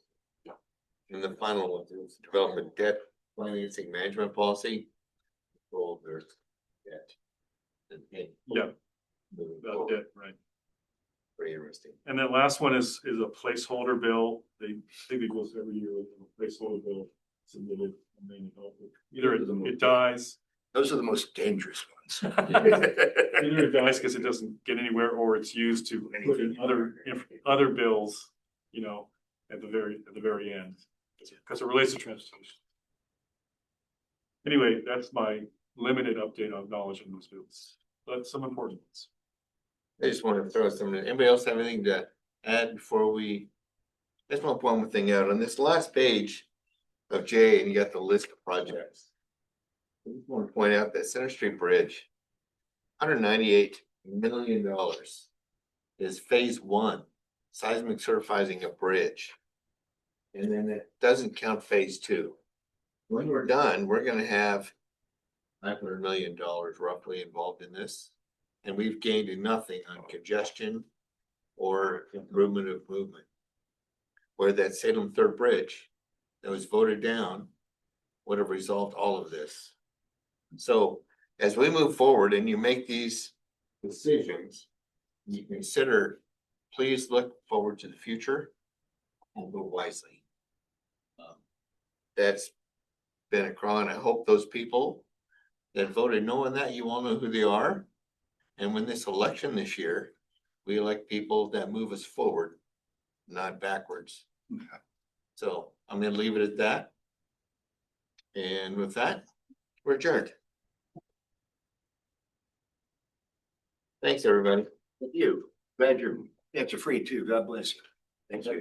And the final one is development debt financing management policy. Well, there's debt. Yeah, about that, right. Pretty interesting. And that last one is a placeholder bill. They think it goes every year, a placeholder bill submitted, and then either it dies. Those are the most dangerous ones. Either it dies because it doesn't get anywhere, or it's used to put in other bills, you know, at the very end, because it relates to transportation. Anyway, that's my limited update on knowledge on those bills, but some important ones. I just want to throw some, anybody else have anything to add before we? I just want to point one thing out on this last page of J, and you got the list of projects. I just want to point out that Center Street Bridge, $198 million is phase 1, seismic certifying a bridge. And then it doesn't count phase 2. When we're done, we're gonna have $500 million roughly involved in this. And we've gained nothing on congestion or improvement of movement. Where that Salem Third Bridge that was voted down would have resolved all of this. So as we move forward and you make these decisions, you consider, please look forward to the future and go wisely. That's been a crawl, and I hope those people that voted no on that, you all know who they are. And when this election this year, we elect people that move us forward, not backwards. So I'm gonna leave it at that. And with that, we're adjourned. Thanks, everybody. You, glad you're, it's free too. God bless you. Thank you.